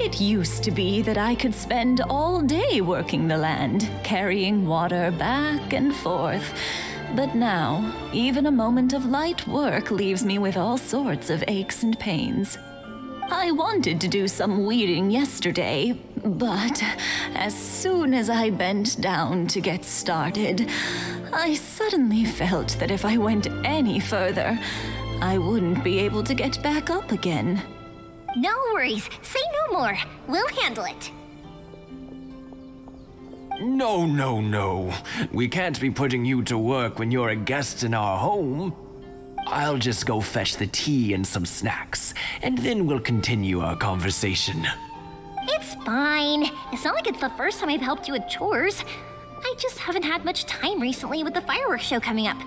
S11: It used to be that I could spend all day working the land, carrying water back and forth. But now, even a moment of light work leaves me with all sorts of aches and pains. I wanted to do some weeding yesterday, but as soon as I bent down to get started, I suddenly felt that if I went any further, I wouldn't be able to get back up again.
S3: No worries. Say no more. We'll handle it.
S12: No, no, no. We can't be putting you to work when you're a guest in our home. I'll just go fetch the tea and some snacks, and then we'll continue our conversation.
S2: It's fine. It's not like it's the first time I've helped you with chores. I just haven't had much time recently with the fireworks show coming up.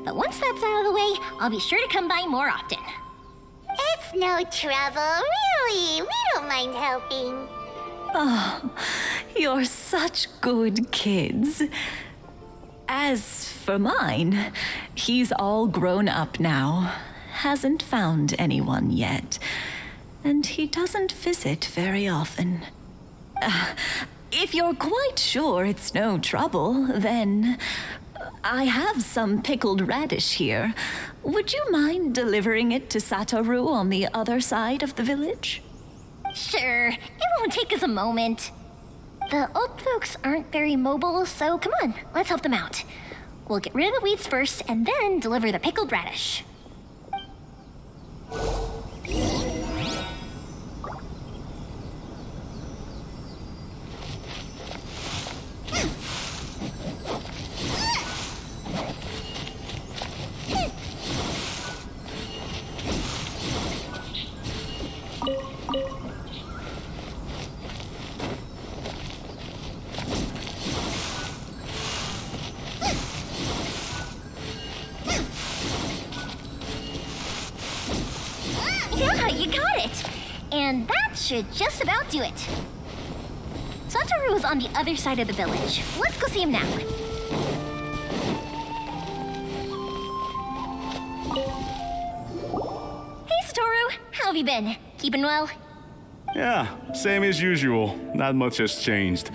S2: But once that's out of the way, I'll be sure to come by more often.
S3: It's no trouble, really. We don't mind helping.
S11: Oh, you're such good kids. As for mine, he's all grown up now, hasn't found anyone yet, and he doesn't visit very often. If you're quite sure it's no trouble, then I have some pickled radish here. Would you mind delivering it to Satoru on the other side of the village?
S2: Sure, it won't take us a moment. The old folks aren't very mobile, so come on, let's help them out. We'll get rid of the weeds first and then deliver the pickled radish. Yeah, you got it! And that should just about do it. Satoru is on the other side of the village. Let's go see him now. Hey, Satoru! How have you been? Keeping well?
S13: Yeah, same as usual. Not much has changed.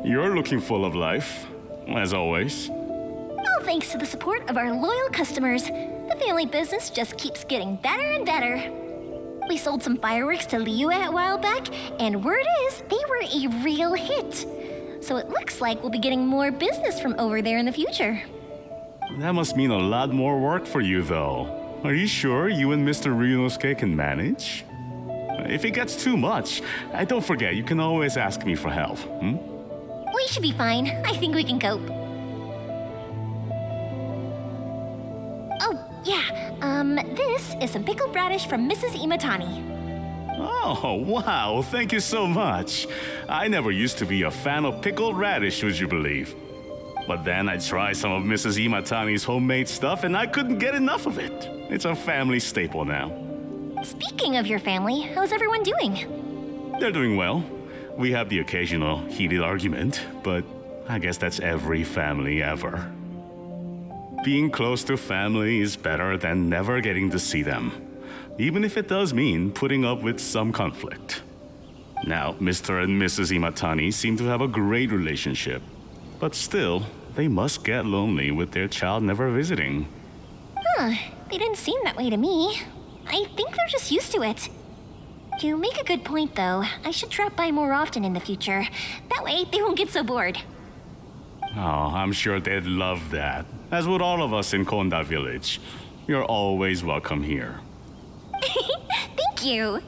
S13: You're looking full of life, as always.
S2: All thanks to the support of our loyal customers, the family business just keeps getting better and better. We sold some fireworks to Liyue a while back, and word is they were a real hit. So it looks like we'll be getting more business from over there in the future.
S13: That must mean a lot more work for you, though. Are you sure you and Mr. Ryunosuke can manage? If it gets too much, don't forget, you can always ask me for help.
S2: We should be fine. I think we can cope. Oh, yeah. This is some pickled radish from Mrs. Imatani.
S13: Oh, wow, thank you so much. I never used to be a fan of pickled radish, would you believe? But then I tried some of Mrs. Imatani's homemade stuff and I couldn't get enough of it. It's a family staple now.
S2: Speaking of your family, how's everyone doing?
S13: They're doing well. We have the occasional heated argument, but I guess that's every family ever. Being close to family is better than never getting to see them, even if it does mean putting up with some conflict. Now, Mr. and Mrs. Imatani seem to have a great relationship, but still, they must get lonely with their child never visiting.
S2: Huh, they didn't seem that way to me. I think they're just used to it. You make a good point, though. I should drop by more often in the future. That way, they won't get so bored.
S13: Oh, I'm sure they'd love that, as would all of us in Konda Village. You're always welcome here.
S2: Thank you.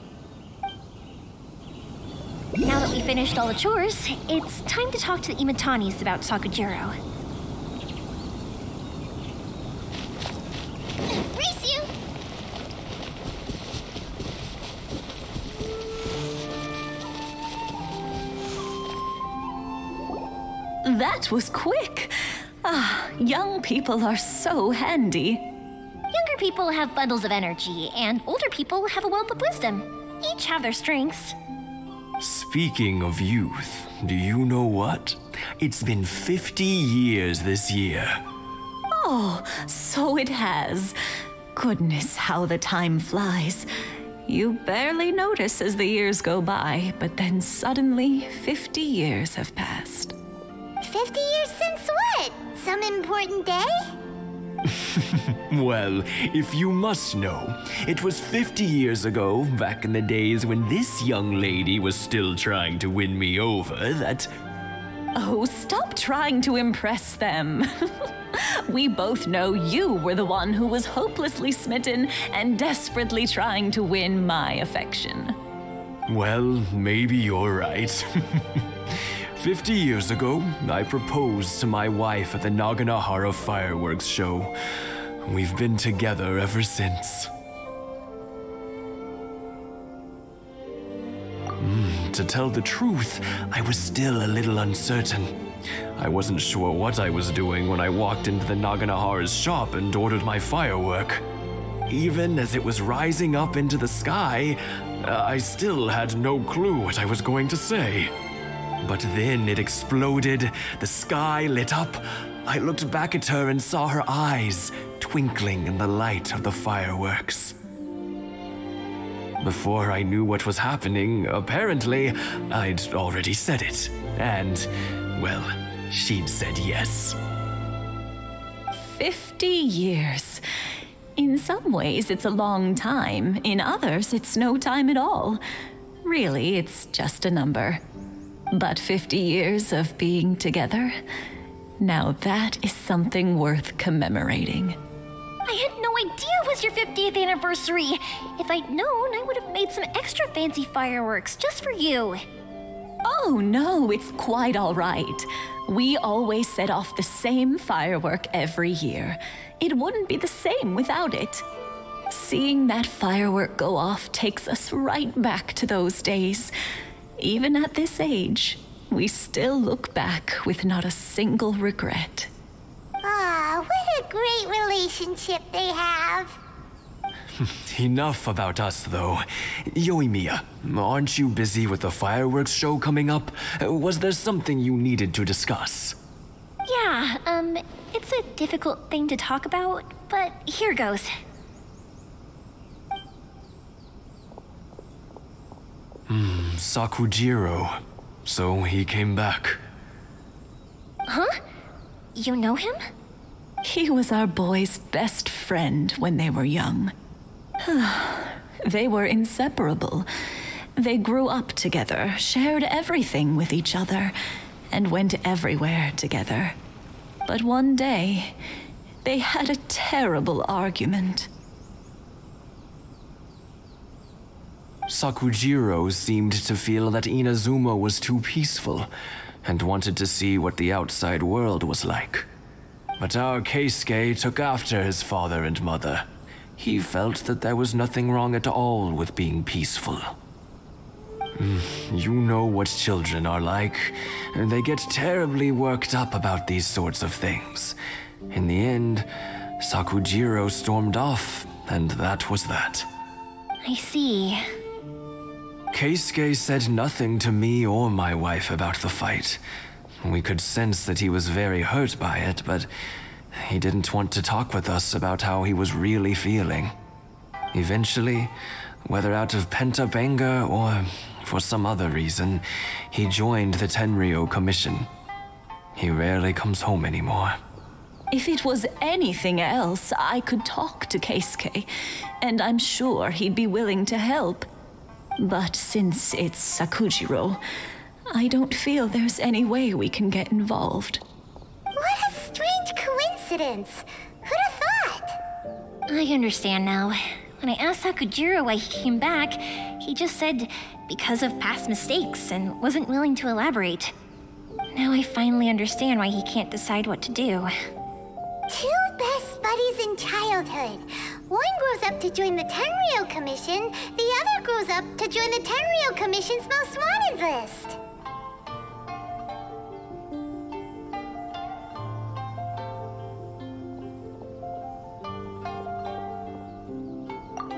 S2: Now that we finished all the chores, it's time to talk to the Imatanis about Sakujiro.
S3: Race you!
S11: That was quick. Ah, young people are so handy.
S2: Younger people have bundles of energy, and older people have a wealth of wisdom. Each have their strengths.
S12: Speaking of youth, do you know what? It's been 50 years this year.
S11: Oh, so it has. Goodness, how the time flies. You barely notice as the years go by, but then suddenly 50 years have passed.
S3: 50 years since what? Some important day?
S12: Well, if you must know, it was 50 years ago, back in the days when this young lady was still trying to win me over, that...
S11: Oh, stop trying to impress them. We both know you were the one who was hopelessly smitten and desperately trying to win my affection.
S12: Well, maybe you're right. 50 years ago, I proposed to my wife at the Naganahara fireworks show. We've been together ever since. To tell the truth, I was still a little uncertain. I wasn't sure what I was doing when I walked into the Naganahara's shop and ordered my firework. Even as it was rising up into the sky, I still had no clue what I was going to say. But then it exploded, the sky lit up. I looked back at her and saw her eyes twinkling in the light of the fireworks. Before I knew what was happening, apparently, I'd already said it. And, well, she'd said yes.
S11: 50 years. In some ways, it's a long time. In others, it's no time at all. Really, it's just a number. But 50 years of being together, now that is something worth commemorating.
S2: I had no idea it was your 50th anniversary. If I'd known, I would have made some extra fancy fireworks just for you.
S11: Oh no, it's quite all right. We always set off the same firework every year. It wouldn't be the same without it. Seeing that firework go off takes us right back to those days. Even at this age, we still look back with not a single regret.
S3: Ah, what a great relationship they have.
S12: Enough about us, though. Yoimiya, aren't you busy with the fireworks show coming up? Was there something you needed to discuss?
S2: Yeah, it's a difficult thing to talk about, but here goes.
S12: Sakujiro. So he came back.
S2: Huh? You know him?
S11: He was our boys' best friend when they were young. They were inseparable. They grew up together, shared everything with each other, and went everywhere together. But one day, they had a terrible argument.
S12: Sakujiro seemed to feel that Inazuma was too peaceful and wanted to see what the outside world was like. But our Keisuke took after his father and mother. He felt that there was nothing wrong at all with being peaceful. You know what children are like. They get terribly worked up about these sorts of things. In the end, Sakujiro stormed off, and that was that.
S2: I see.
S12: Keisuke said nothing to me or my wife about the fight. We could sense that he was very hurt by it, but he didn't want to talk with us about how he was really feeling. Eventually, whether out of pent-up anger or for some other reason, he joined the Tenryou Commission. He rarely comes home anymore.
S11: If it was anything else, I could talk to Keisuke, and I'm sure he'd be willing to help. But since it's Sakujiro, I don't feel there's any way we can get involved.
S3: What a strange coincidence. Who'd have thought?
S2: I understand now. When I asked Sakujiro why he came back, he just said because of past mistakes and wasn't willing to elaborate. Now I finally understand why he can't decide what to do.
S3: Two best buddies in childhood. One grows up to join the Tenryou Commission, the other grows up to join the Tenryou Commission's most wanted list.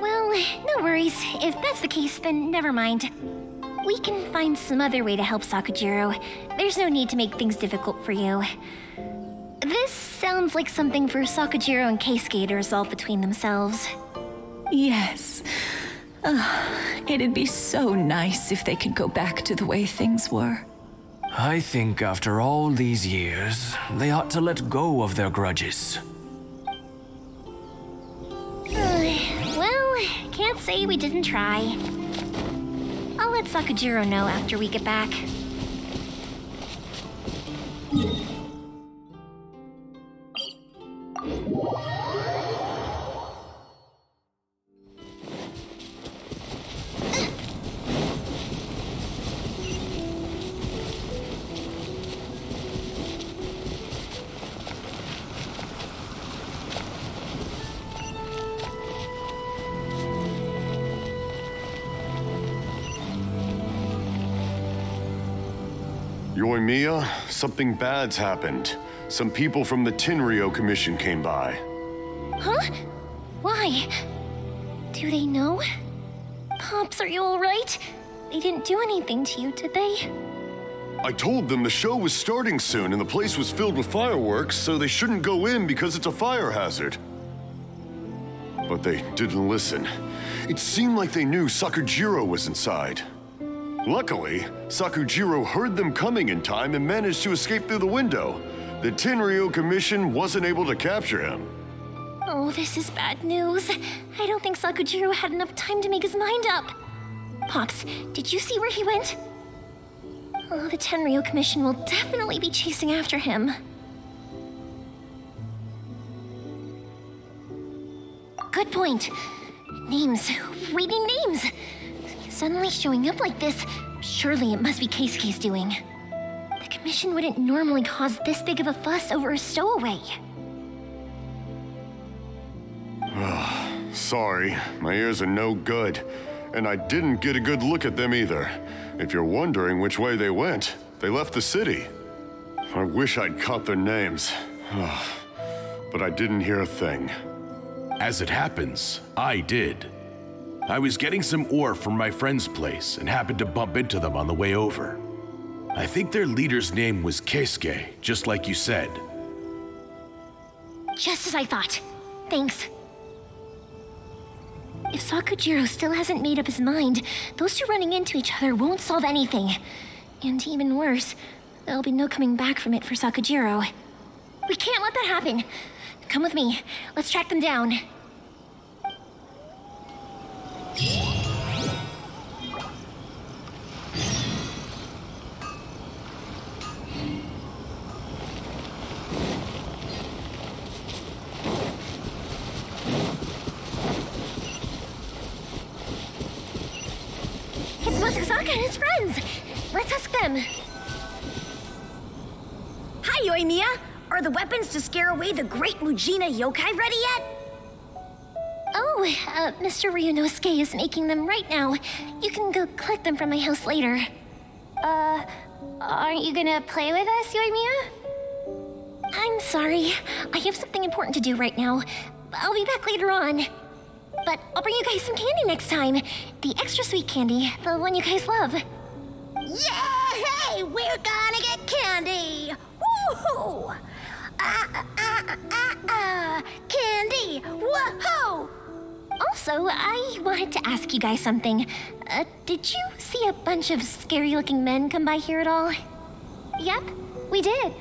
S2: Well, no worries. If that's the case, then never mind. We can find some other way to help Sakujiro. There's no need to make things difficult for you. This sounds like something for Sakujiro and Keisuke to resolve between themselves.
S11: Yes. It'd be so nice if they could go back to the way things were.
S12: I think after all these years, they ought to let go of their grudges.
S2: Well, can't say we didn't try. I'll let Sakujiro know after we get back.
S4: Yoimiya, something bad's happened. Some people from the Tenryou Commission came by.
S2: Huh? Why? Do they know? Pops, are you alright? They didn't do anything to you, did they?
S4: I told them the show was starting soon and the place was filled with fireworks, so they shouldn't go in because it's a fire hazard. But they didn't listen. It seemed like they knew Sakujiro was inside. Luckily, Sakujiro heard them coming in time and managed to escape through the window. The Tenryou Commission wasn't able to capture him.
S2: Oh, this is bad news. I don't think Sakujiro had enough time to make his mind up. Pops, did you see where he went? Oh, the Tenryou Commission will definitely be chasing after him. Good point. Names. We need names. Suddenly showing up like this, surely it must be Keisuke's doing. The Commission wouldn't normally cause this big of a fuss over a stowaway.
S4: Sorry, my ears are no good. And I didn't get a good look at them either. If you're wondering which way they went, they left the city. I wish I'd caught their names. But I didn't hear a thing.
S8: As it happens, I did. I was getting some ore from my friend's place and happened to bump into them on the way over. I think their leader's name was Keisuke, just like you said.
S2: Just as I thought. Thanks. If Sakujiro still hasn't made up his mind, those two running into each other won't solve anything. And even worse, there'll be no coming back from it for Sakujiro. We can't let that happen. Come with me. Let's track them down. Sokka and his friends. Let's ask them.
S1: Hi, Yoimiya. Are the weapons to scare away the great Mujina yokai ready yet?
S2: Oh, Mr. Ryunosuke is making them right now. You can go collect them from my house later.
S3: Aren't you gonna play with us, Yoimiya?
S2: I'm sorry. I have something important to do right now. I'll be back later on. But I'll bring you guys some candy next time. The extra sweet candy, the one you guys love.
S3: Yay! We're gonna get candy! Woohoo! Candy! Woohoo!
S2: Also, I wanted to ask you guys something. Did you see a bunch of scary-looking men come by here at all?
S3: Yep, we did.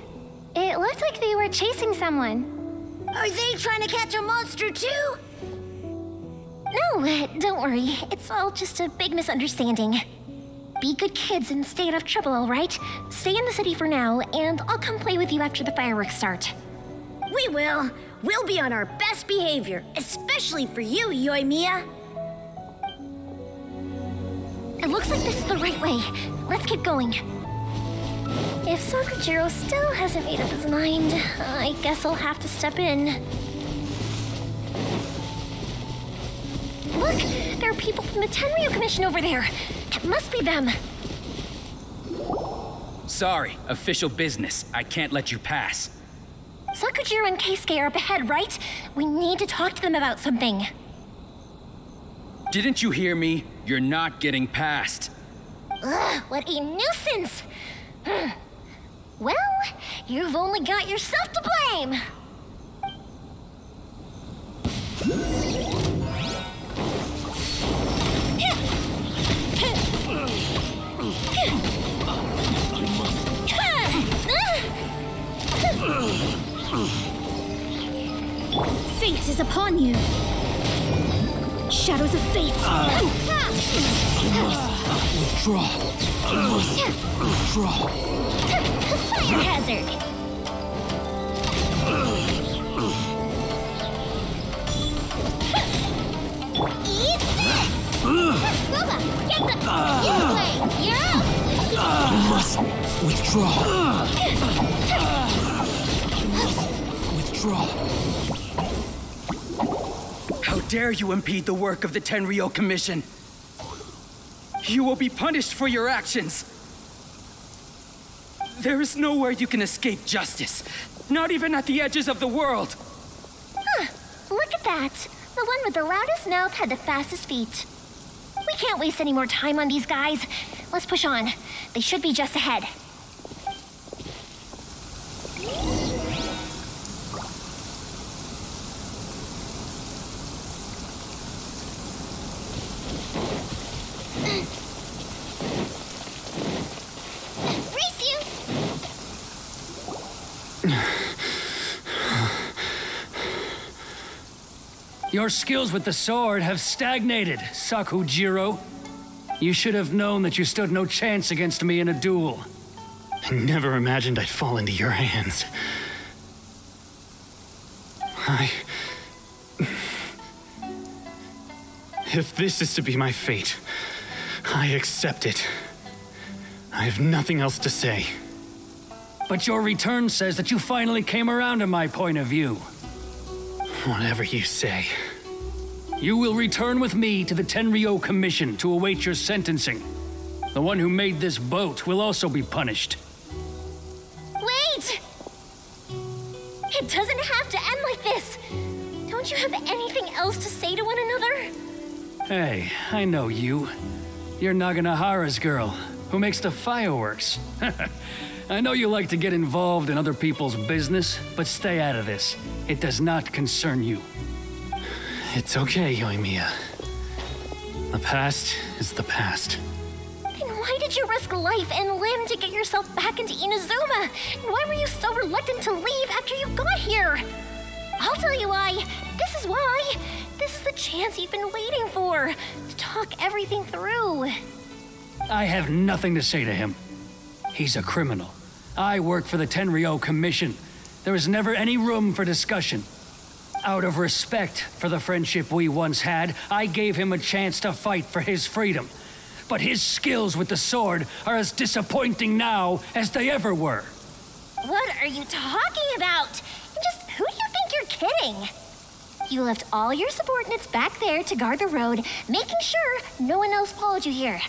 S3: It looked like they were chasing someone. Are they trying to catch a monster too?
S2: No, don't worry. It's all just a big misunderstanding. Be good kids and stay out of trouble, all right? Stay in the city for now, and I'll come play with you after the fireworks start.
S1: We will. We'll be on our best behavior, especially for you, Yoimiya.
S2: It looks like this is the right way. Let's keep going. If Sakujiro still hasn't made up his mind, I guess I'll have to step in. Look! There are people from the Tenryu Commission over there! It must be them!
S14: Sorry, official business. I can't let you pass.
S2: Sakujiro and Keisuke are up ahead, right? We need to talk to them about something.
S14: Didn't you hear me? You're not getting past.
S2: Ugh, what a nuisance! Well, you've only got yourself to blame!
S1: Fate is upon you. Shadows of fate.
S12: Withdraw. I must withdraw.
S2: Fire hazard!
S3: Eat this! Roma, get the... You play! You're out!
S12: I must withdraw. Withdraw.
S14: How dare you impede the work of the Tenryo Commission? You will be punished for your actions. There is nowhere you can escape justice, not even at the edges of the world.
S2: Huh, look at that. The one with the loudest mouth had the fastest feet. We can't waste any more time on these guys. Let's push on. They should be just ahead.
S6: Your skills with the sword have stagnated, Sakujiro. You should have known that you stood no chance against me in a duel.
S5: I never imagined I'd fall into your hands. If this is to be my fate, I accept it. I have nothing else to say.
S6: But your return says that you finally came around to my point of view.
S5: Whatever you say.
S6: You will return with me to the Tenryo Commission to await your sentencing. The one who made this boat will also be punished.
S2: Wait! It doesn't have to end like this! Don't you have anything else to say to one another?
S6: Hey, I know you. You're Naganahara's girl, who makes the fireworks. I know you like to get involved in other people's business, but stay out of this. It does not concern you.
S5: It's okay, Yoimiya. The past is the past.
S2: Then why did you risk life and limb to get yourself back into Inazuma? And why were you so reluctant to leave after you got here? I'll tell you why. This is why. This is the chance you've been waiting for, to talk everything through.
S6: I have nothing to say to him. He's a criminal. I work for the Tenryo Commission. There was never any room for discussion. Out of respect for the friendship we once had, I gave him a chance to fight for his freedom. but his skills with the sword are as disappointing now as they ever were.
S2: What are you talking about? Just who do you think you're kidding? You left all your subordinates back there to guard the road, making sure no one else followed you here.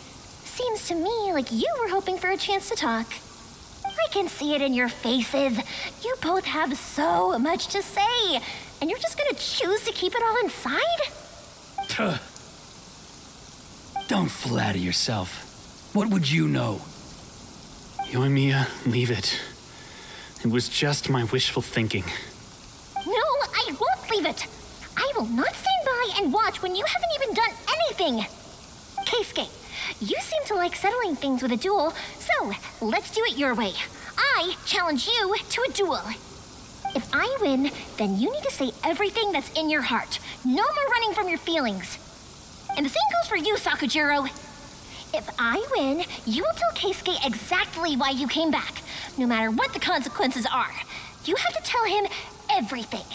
S2: Seems to me like you were hoping for a chance to talk. I can see it in your faces. You both have so much to say, and you're just gonna choose to keep it all inside?
S6: Tuh. Don't flatter yourself. What would you know?
S5: Yoimiya, leave it. It was just my wishful thinking.
S2: No, I won't leave it. I will not stand by and watch when you haven't even done anything. Keisuke, you seem to like settling things with a duel, so let's do it your way. I challenge you to a duel. If I win, then you need to say everything that's in your heart. No more running from your feelings. And the same goes for you, Sakujiro. If I win, you will tell Keisuke exactly why you came back, no matter what the consequences are. You have to tell him everything.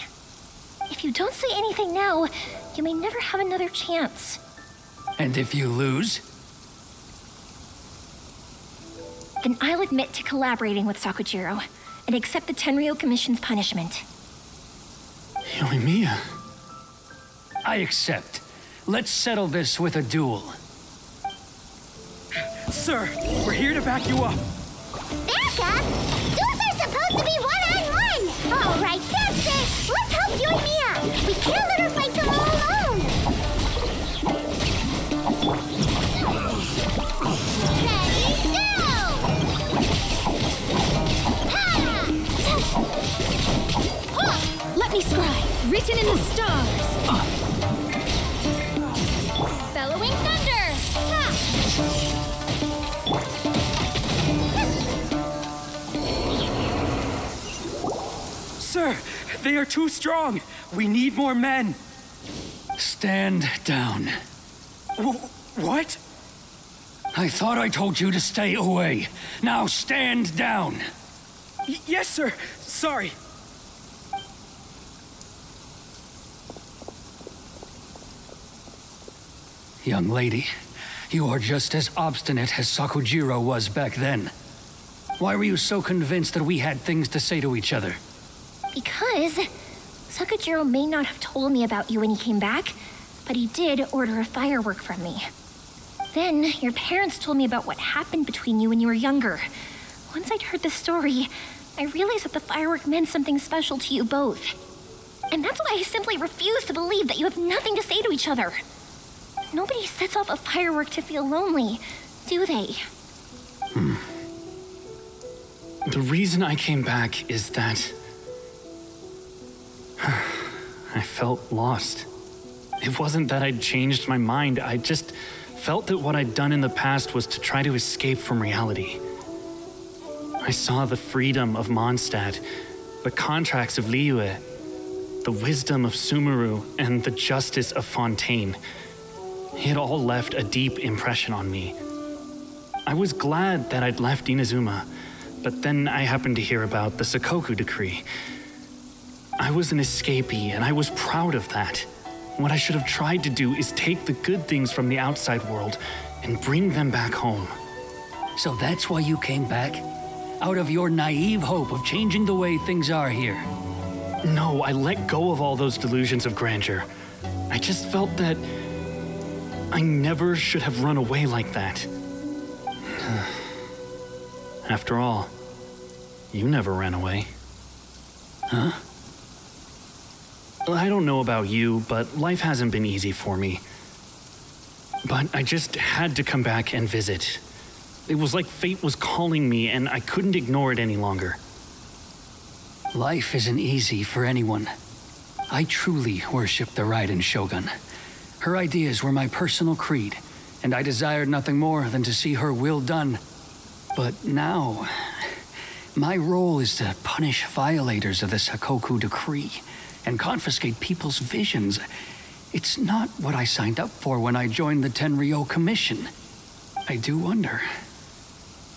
S2: If you don't say anything now, you may never have another chance.
S6: And if you lose?
S2: Then I'll admit to collaborating with Sakujiro and accept the Tenryou Commission's punishment.
S5: Yoimiya.
S6: I accept. Let's settle this with a duel.
S14: Sir, we're here to back you up.
S3: Back up? Duels are supposed to be one-on-one! All right, that's it! Let's help Yoimiya! We can't let her fight them all alone! Ready, go! Ha!
S7: Let me scry. Written in the stars. Bellowing thunder. Ha!
S14: Sir, they are too strong. We need more men.
S6: Stand down.
S14: What?
S6: I thought I told you to stay away. Now stand down.
S14: Yes, sir. Sorry.
S6: Young lady, you are just as obstinate as Sakujiro was back then. Why were you so convinced that we had things to say to each other?
S2: Because Sakujiro may not have told me about you when he came back, but he did order a firework from me. Then your parents told me about what happened between you when you were younger. Once I'd heard the story, I realized that the firework meant something special to you both. And that's why I simply refuse to believe that you have nothing to say to each other. Nobody sets off a firework to feel lonely, do they?
S5: The reason I came back is that I felt lost. It wasn't that I'd changed my mind, I just felt that what I'd done in the past was to try to escape from reality. I saw the freedom of Mondstadt, the contracts of Liyue, the wisdom of Sumeru, and the justice of Fontaine. It all left a deep impression on me. I was glad that I'd left Inazuma, but then I happened to hear about the Sakoku decree. I was an escapee, and I was proud of that. What I should have tried to do is take the good things from the outside world and bring them back home.
S6: So that's why you came back? Out of your naive hope of changing the way things are here?
S5: No, I let go of all those delusions of grandeur. I just felt that I never should have run away like that. After all, you never ran away.
S6: Huh?
S5: I don't know about you, but life hasn't been easy for me. But I just had to come back and visit. It was like fate was calling me, and I couldn't ignore it any longer.
S6: Life isn't easy for anyone. I truly worship the Raiden Shogun. Her ideas were my personal creed, and I desired nothing more than to see her will done. But now, my role is to punish violators of the Sakoku decree and confiscate people's visions. It's not what I signed up for when I joined the Tenryou Commission. I do wonder,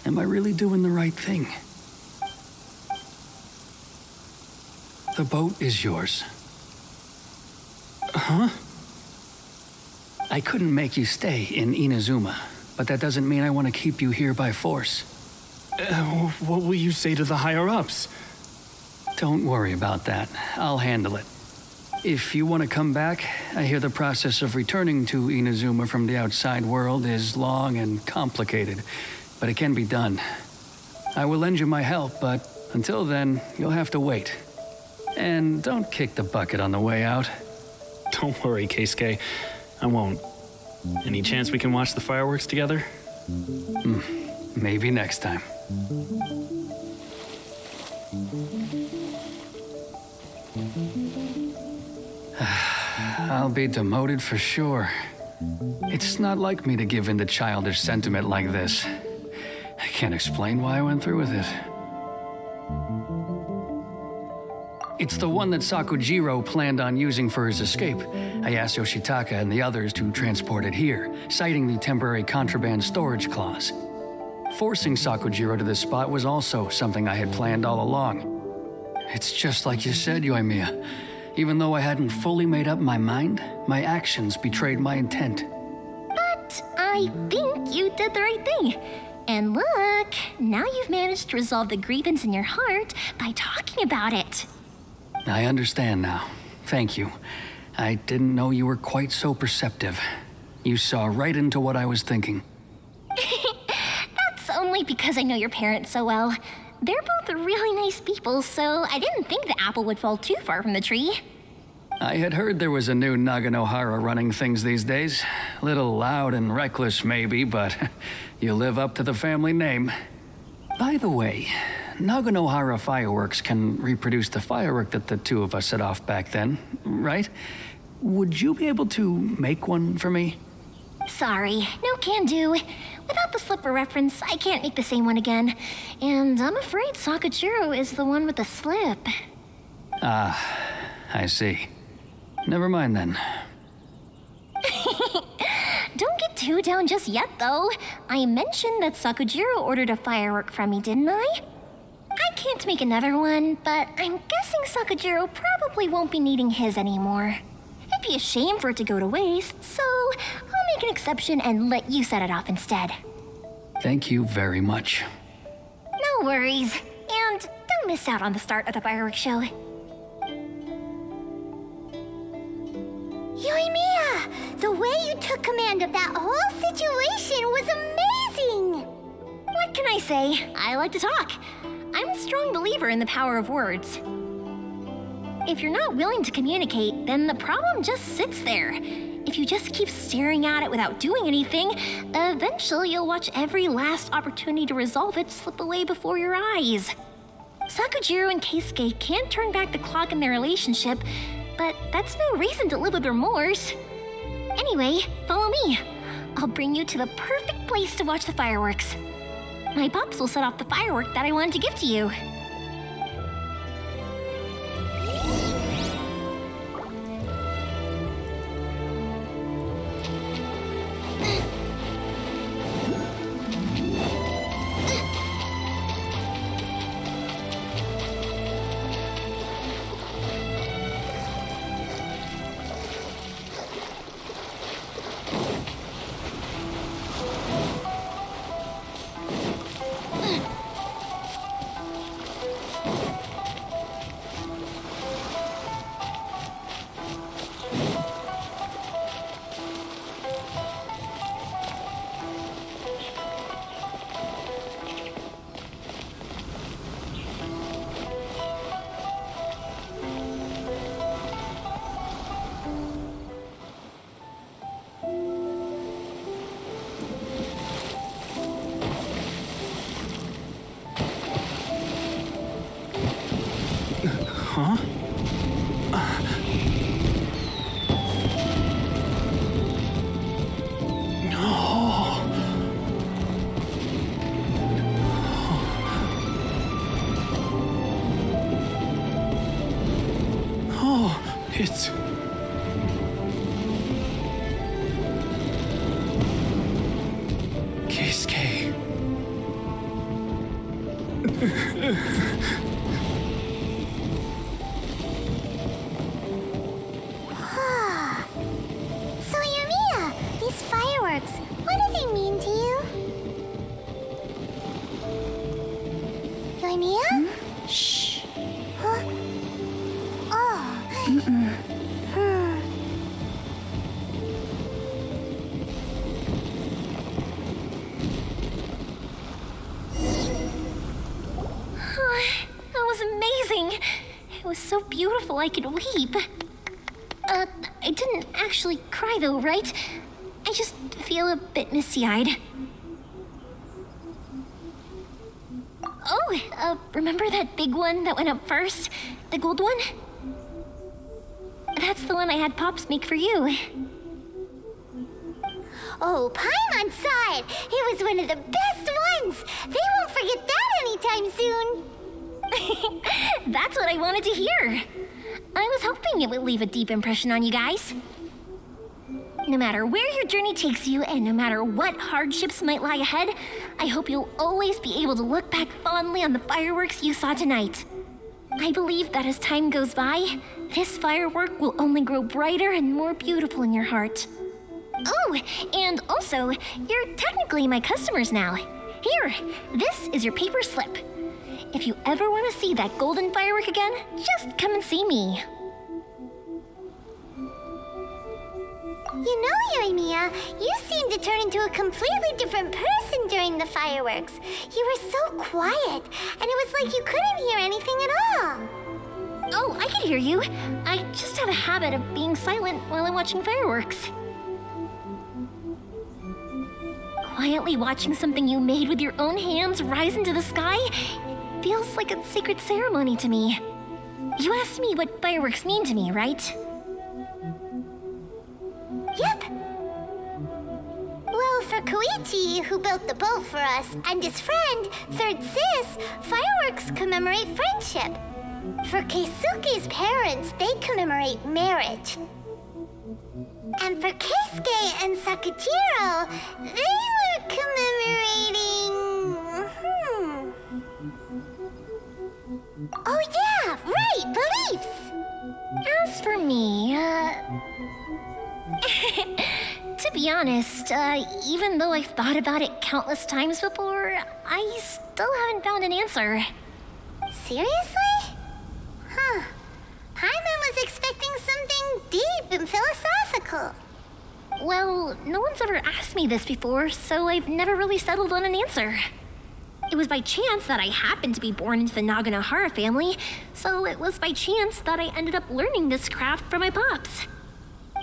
S6: am I really doing the right thing? The boat is yours.
S5: Huh?
S6: I couldn't make you stay in Inazuma. but that doesn't mean I want to keep you here by force.
S5: What will you say to the higher-ups?
S6: Don't worry about that. I'll handle it. If you want to come back, I hear the process of returning to Inazuma from the outside world is long and complicated, but it can be done. I will lend you my help, but until then, you'll have to wait. And don't kick the bucket on the way out.
S5: Don't worry, Keisuke. I won't. Any chance we can watch the fireworks together?
S6: Maybe next time. I'll be demoted for sure. It's not like me to give in to childish sentiment like this. I can't explain why I went through with it. It's the one that Sakujiro planned on using for his escape. I asked Yoshitaka and the others to transport it here, citing the temporary contraband storage clause. Forcing Sakujiro to this spot was also something I had planned all along. It's just like you said, Yoimiya. Even though I hadn't fully made up my mind, my actions betrayed my intent.
S2: But I think you did the right thing. And look, now you've managed to resolve the grievance in your heart by talking about it.
S6: I understand now. Thank you. I didn't know you were quite so perceptive. You saw right into what I was thinking.
S2: That's only because I know your parents so well. They're both really nice people, so I didn't think the apple would fall too far from the tree.
S6: I had heard there was a new Naganohara running things these days. Little loud and reckless, maybe, but you live up to the family name. By the way, Naganohara Fireworks can reproduce the firework that the two of us set off back then, right? Would you be able to make one for me?
S2: Sorry, no can do. Without the slipper reference, I can't make the same one again. And I'm afraid Sakujiro is the one with the slip.
S6: Ah, I see. Never mind then.
S2: Don't get too down just yet, though. I mentioned that Sakujiro ordered a firework from me, didn't I? I can't make another one, but I'm guessing Sakujiro probably won't be needing his anymore. It'd be a shame for it to go to waste, so I'll make an exception and let you set it off instead.
S6: Thank you very much.
S2: No worries. And don't miss out on the start of the fireworks show.
S3: Yoimiya, the way you took command of that whole situation was amazing!
S2: What can I say? I like to talk. I'm a strong believer in the power of words. If you're not willing to communicate, then the problem just sits there. If you just keep staring at it without doing anything, eventually you'll watch every last opportunity to resolve it slip away before your eyes. Sakujiro and Keisuke can't turn back the clock in their relationship, but that's no reason to live with remorse. Anyway, follow me. I'll bring you to the perfect place to watch the fireworks. My pops will set off the firework that I wanted to give to you.
S5: Huh? It's... Keisuke.
S3: So, Yoimiya, these fireworks, what do they mean to you?
S2: That was amazing. It was so beautiful I could weep. I didn't actually cry though, right? I just feel a bit misty-eyed. Oh, remember that big one that went up first? The gold one? That's the one I had Pops make for you.
S3: Oh, Paimon saw it. It was one of the best ones. They won't forget that anytime soon.
S2: That's what I wanted to hear. I was hoping it would leave a deep impression on you guys. No matter where your journey takes you, and no matter what hardships might lie ahead, I hope you'll always be able to look back fondly on the fireworks you saw tonight. I believe that as time goes by, this firework will only grow brighter and more beautiful in your heart. Oh, and also, you're technically my customers now. Here, this is your paper slip. If you ever want to see that golden firework again, just come and see me.
S3: You know, Yoimiya, you seemed to turn into a completely different person during the fireworks. You were so quiet, and it was like you couldn't hear anything at all.
S2: Oh, I could hear you. I just have a habit of being silent while I'm watching fireworks. Quietly watching something you made with your own hands rise into the sky feels like a sacred ceremony to me. You asked me what fireworks mean to me, right?
S3: Yep. Well, for Koichi, who built the boat for us, and his friend, Third Sis, fireworks commemorate friendship. For Keisuke's parents, they commemorate marriage. And for Keisuke and Sakajiro, they were commemorating... Oh yeah, right, beliefs!
S2: As for me, to be honest, even though I've thought about it countless times before, I still haven't found an answer.
S3: Seriously? Huh. Paimon was expecting something deep and philosophical.
S2: Well, no one's ever asked me this before, so I've never really settled on an answer. It was by chance that I happened to be born into the Naganohara family, so it was by chance that I ended up learning this craft from my pops.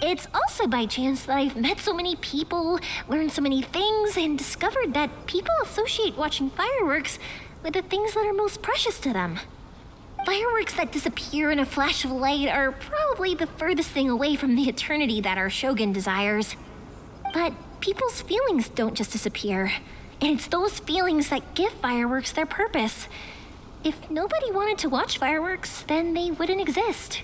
S2: It's also by chance that I've met so many people, learned so many things, and discovered that people associate watching fireworks with the things that are most precious to them. Fireworks that disappear in a flash of light are probably the furthest thing away from the eternity that our shogun desires. But people's feelings don't just disappear, and it's those feelings that give fireworks their purpose. If nobody wanted to watch fireworks, then they wouldn't exist.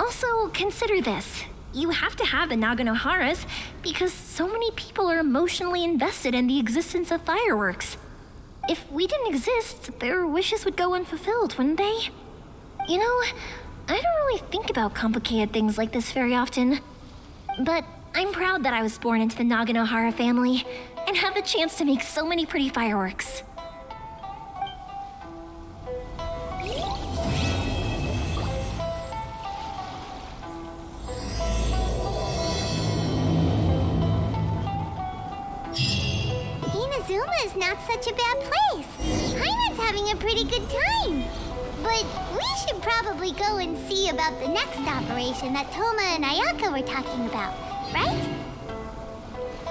S2: Also, consider this. You have to have the Naganoharas because so many people are emotionally invested in the existence of fireworks. If we didn't exist, their wishes would go unfulfilled, wouldn't they? You know, I don't really think about complicated things like this very often. But I'm proud that I was born into the Naganohara family and have the chance to make so many pretty fireworks.
S3: Inazuma is not such a bad place. Paimon's having a pretty good time. But we should probably go and see about the next operation that Toma and Ayaka were talking about, right?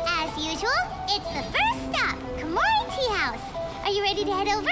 S3: As usual, it's the first stop, Komori Tea House. Are you ready to head over?